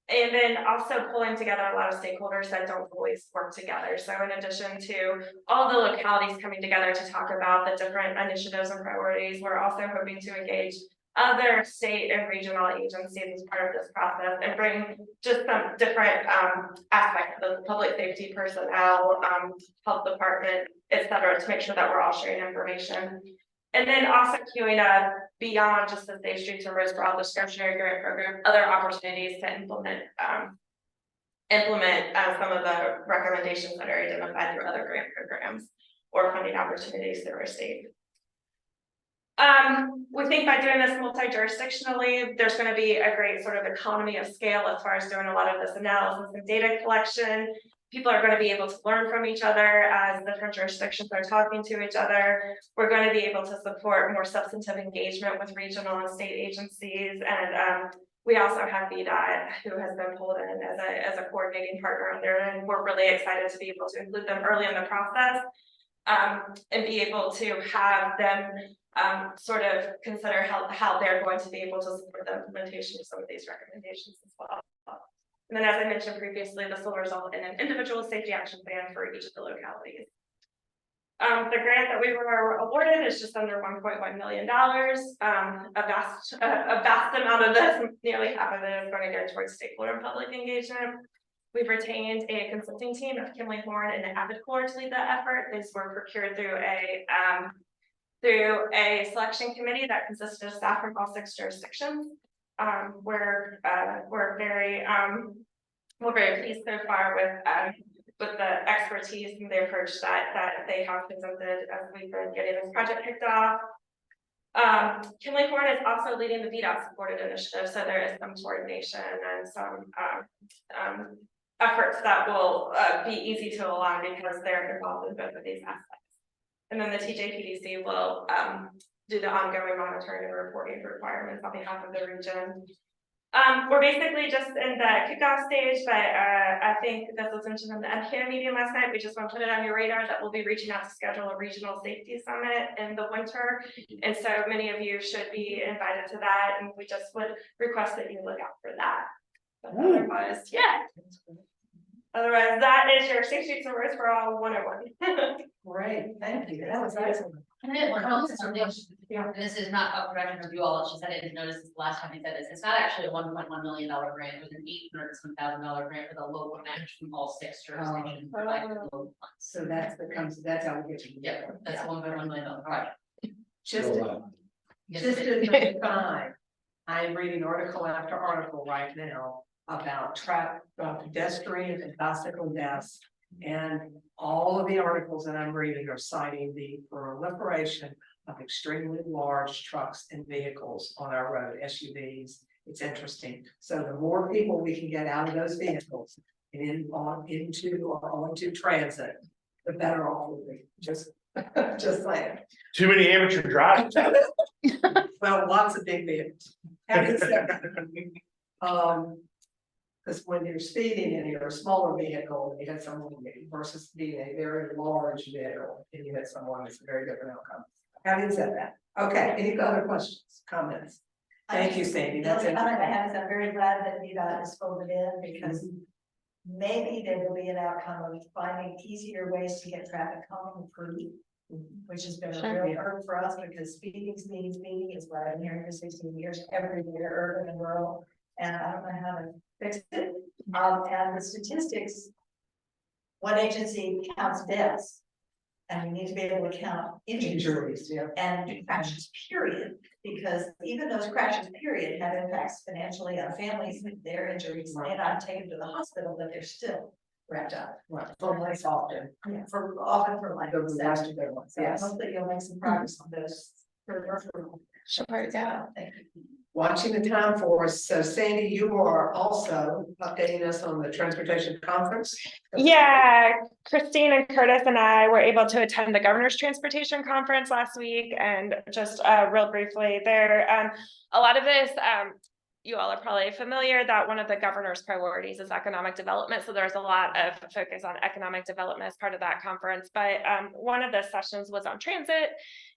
And then also pulling together a lot of stakeholders that don't always work together. So in addition to all the localities coming together to talk about the different initiatives and priorities, we're also hoping to engage other state and regional agencies as part of this process and bring just some different aspects of public safety personnel, health department, et cetera, to make sure that we're all sharing information. And then also queuing up beyond just the Safe Streets and Roads for All discretionary grant program, other opportunities to implement some of the recommendations that are identified through other grant programs or funding opportunities through our state. We think by doing this multi-jurisdictionally, there's going to be a great sort of economy of scale as far as doing a lot of this analysis and data collection. People are going to be able to learn from each other as different jurisdictions are talking to each other. We're going to be able to support more substantive engagement with regional and state agencies. And we also have VDOT, who has been pulled in as a coordinating partner on there. And we're really excited to be able to include them early in the process and be able to have them sort of consider how they're going to be able to support the implementation of some of these recommendations as well. And then, as I mentioned previously, this will result in an individual safety action plan for each of the localities. The grant that we were awarded is just under $1.1 million. A vast amount of this, nearly half of it, is going to go towards stakeholder and public engagement. We've retained a consulting team of Kimley Horn and Avicor to lead that effort. These were procured through a selection committee that consisted of staff from all 6 jurisdictions. We're very pleased so far with the expertise and the approach that they have presented as we've been getting this project kicked off. Kinley Horn is also leading the VDOT supported initiative, so there is some coordination and some efforts that will be easy to align because they're involved in both of these aspects. And then the TJPDC will do the ongoing monitoring and reporting requirements on behalf of the region. We're basically just in the kickoff stage, but I think this was mentioned in the MPO meeting last night. We just want to put it on your radar that we'll be reaching out to schedule a regional safety summit in the winter. And so many of you should be invited to that, and we just would request that you look out for that. But otherwise, yeah. Otherwise, that is your 6 weeks of words for all 101. Great, thank you. That was excellent. This is not up for record of you all, she said I didn't notice this the last time I said this, it's not actually a $1.1 million grant, it was an $800,000 grant for the local match from all 6 jurisdictions. So that's how we get to. Yeah, that's $1.1 million project. Just at 5, I am reading article after article right now about pedestrian and bicycle deaths. And all of the articles that I'm reading are citing the proliferation of extremely large trucks and vehicles on our road, SUVs. It's interesting. So the more people we can get out of those vehicles and onto transit, the better off we'll be. Just saying. Too many amateur drivers. Well, lots of big vehicles. Having said that, because when you're speeding in your smaller vehicle, you hit someone versus being a very large vehicle and you hit someone, it's a very different outcome. Having said that, okay, any other questions, comments? Thank you, Sandy. That's it. I'm very glad that VDOT is folded in because maybe there will be an outcome of finding easier ways to get traffic calm improved, which has been a real hurt for us because speeding is what I'm hearing for 16 years, every year, urban and rural. And I don't know how to fix it. And the statistics, one agency counts deaths, and we need to be able to count injuries and crashes, period. Because even those crashes, period, have impacts financially on families with their injuries. They may not take them to the hospital, but they're still wrapped up. Right, for life often. Yeah, often for life. Those are the good ones. So Yes. I hope that you'll make some progress on those. Sure, yeah. Thank you. Watching the time for us. So Sandy, you are also updating us on the transportation conference. Yeah, Christine and Curtis and I were able to attend the governor's transportation conference last week, and just real briefly there, a lot of this, you all are probably familiar that one of the governor's priorities is economic development. So there's a lot of focus on economic development as part of that conference. But one of the sessions was on transit.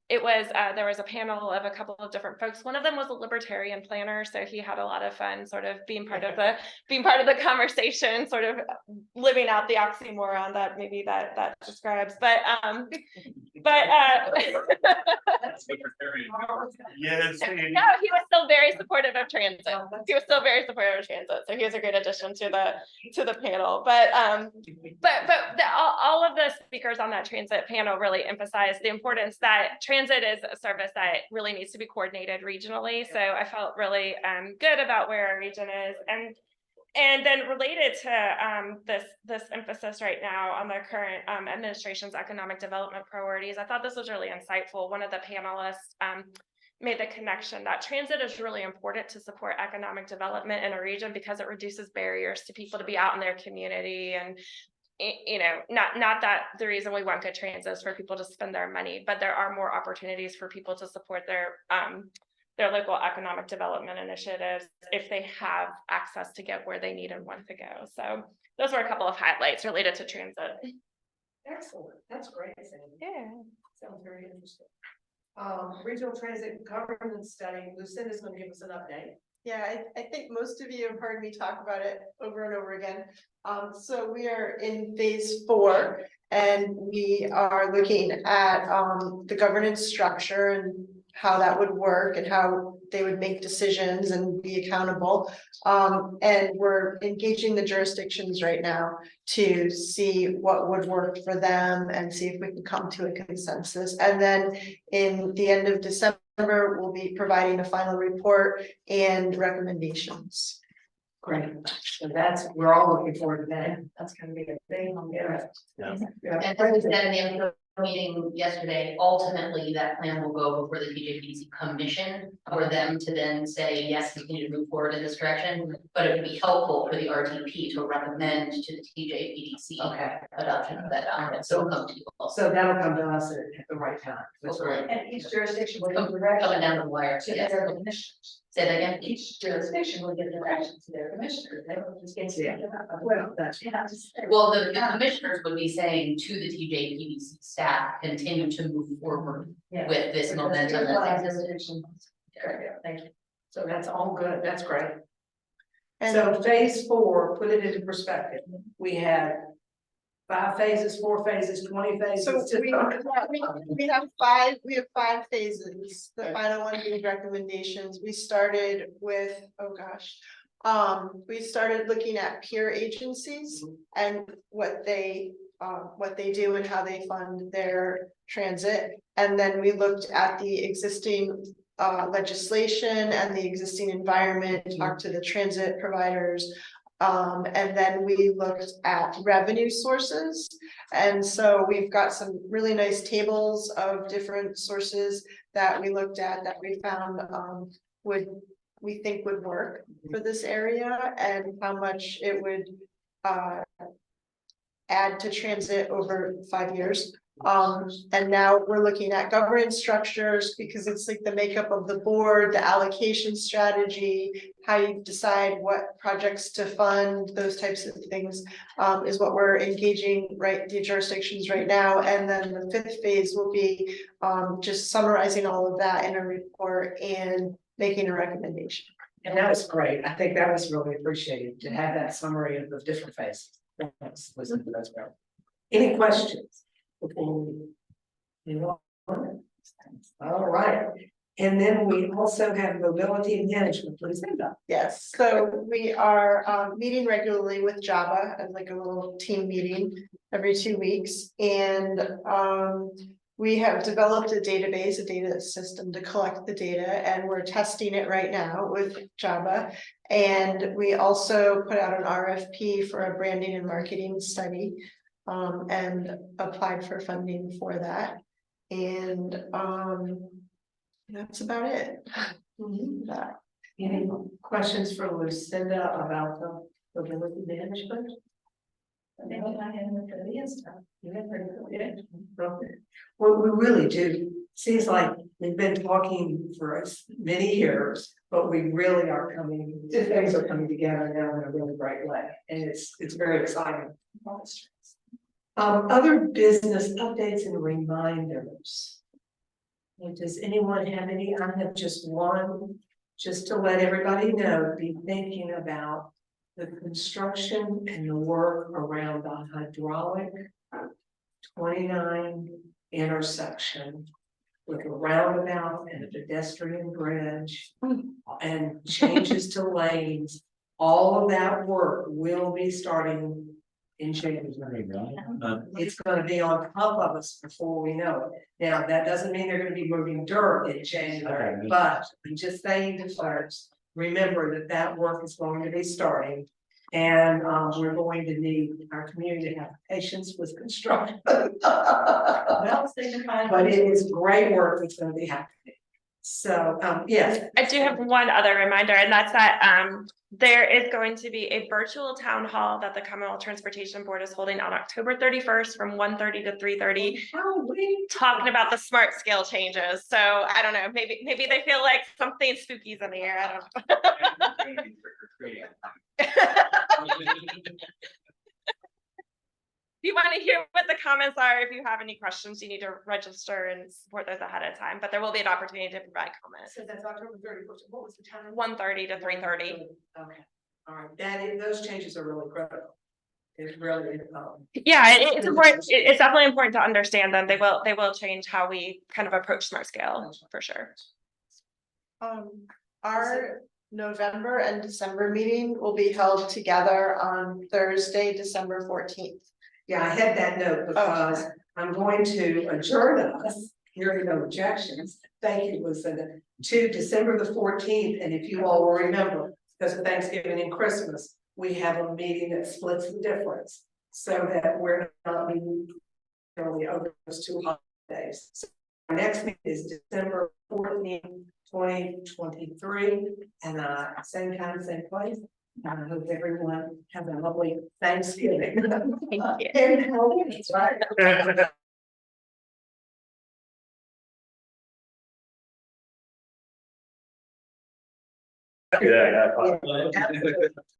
It was, there was a panel of a couple of different folks. One of them was a libertarian planner, so he had a lot of fun sort of being part of the conversation, sort of living out the oxymoron that maybe that describes. But yes, no, he was still very supportive of transit. He was still very supportive of transit, so he was a great addition to the panel. But all of the speakers on that transit panel really emphasized the importance that transit is a service that really needs to be coordinated regionally. So I felt really good about where our region is, and then related to this emphasis right now on the current administration's economic development priorities, I thought this was really insightful. One of the panelists made the connection that transit is really important to support economic development in a region because it reduces barriers to people to be out in their community. And you know, not that the reason we want good transit is for people to spend their money, but there are more opportunities for people to support their local economic development initiatives if they have access to get where they need and want to go. So those were a couple of highlights related to transit. Excellent. That's great, Sandy. Yeah. Sounds very interesting. Regional transit governance study. Lucinda's going to give us an update. Yeah, I think most of you have heard me talk about it over and over again. So we are in phase 4, and we are looking at the governance structure and how that would work and how they would make decisions and be accountable. And we're engaging the jurisdictions right now to see what would work for them and see if we can come to a consensus. And then in the end of December, we'll be providing a final report and recommendations. Great. So we're all looking forward to that. That's going to be a big. And as we said in the meeting yesterday, ultimately that plan will go before the TJPDC commission for them to then say, yes, we need to move forward in this direction. But it would be helpful for the RTP to recommend to the TJPDC adoption of that document. So it'll come to you all. So that'll come to us at the right time. And each jurisdiction will Come- give direction coming down the wire, to yes. their commissioners. Say that again? Each jurisdiction will give direction to their commissioners. They don't just get Yeah. well, that's, yeah. Well, the commissioners would be saying to the TJPDC staff, continue to move forward with this momentum that's existing. Thank you. So that's all good. That's great. And So phase 4, put it into perspective. We had 5 phases, 4 phases, 20 phases. so we have 5 phases. The final one being recommendations. We started with, we started looking at peer agencies and what they do and how they fund their transit. And then we looked at the existing legislation and the existing environment, talked to the transit providers. And then we looked at revenue sources. And so we've got some really nice tables of different sources that we looked at that we found we think would work for this area and how much it would add to transit over 5 years. And now we're looking at governance structures because it's like the makeup of the board, the allocation strategy, how you decide what projects to fund, those types of things is what we're engaging the jurisdictions right now. And then the 5th phase will be just summarizing all of that in a report and making a recommendation. And that was great. I think that was really appreciated to have that summary of the different phases. Thanks. Listen to those. Any questions before we move on? All right. And then we also have mobility management. Please, Linda. Yes, so we are meeting regularly with Java as like a little team meeting every 2 weeks. And we have developed a database, a data system to collect the data, and we're testing it right now with Java. And we also put out an RFP for a branding and marketing study and applied for funding for that. And that's about it. Any questions for Lucinda about the mobility management? Well, we really do. Seems like we've been talking for many years, but we really are things are coming together now in a really great way. And it's very exciting. Other business updates and reminders. Does anyone have any? I have just one, just to let everybody know, be thinking about the construction and the work around the hydraulic 29 intersection with a roundabout and a pedestrian bridge and changes to lanes. All of that work will be starting in January. It's going to be on top of us before we know it. Now, that doesn't mean they're going to be moving dirt in January, but I'm just saying to folks, remember that work is going to be starting. And we're going to need our community to have patience with construction. But it is great work that's going to be happening. So, yes. I do have one other reminder, and that's that there is going to be a virtual town hall that the Commonwealth Transportation Board is holding on October 31st from 1:30 to 3:30, talking about the smart scale changes. So I don't know, maybe they feel like something spooky's in the air. I don't know. If you want to hear what the comments are, if you have any questions, you need to register and support those ahead of time, but there will be an opportunity to provide comments. So that's October 31st. What was the time? 1:30 to 3:30. Okay, all right. Those changes are really critical. It's really Yeah, it's important. It's definitely important to understand them. They will change how we kind of approach smart scale for sure. Our November and December meeting will be held together on Thursday, December 14th. Yeah, I had that note because I'm going to adjourn us, hearing no objections. Thank you, Lucinda, to December the 14th. And if you all will remember, because of Thanksgiving and Christmas, we have a meeting that splits the difference so that we're not being Only over those 2 holidays. So our next meeting is December 14th, 2023, and same time, same place. I hope everyone has a lovely Thanksgiving. Thank you. And healthy, right? Yeah, yeah.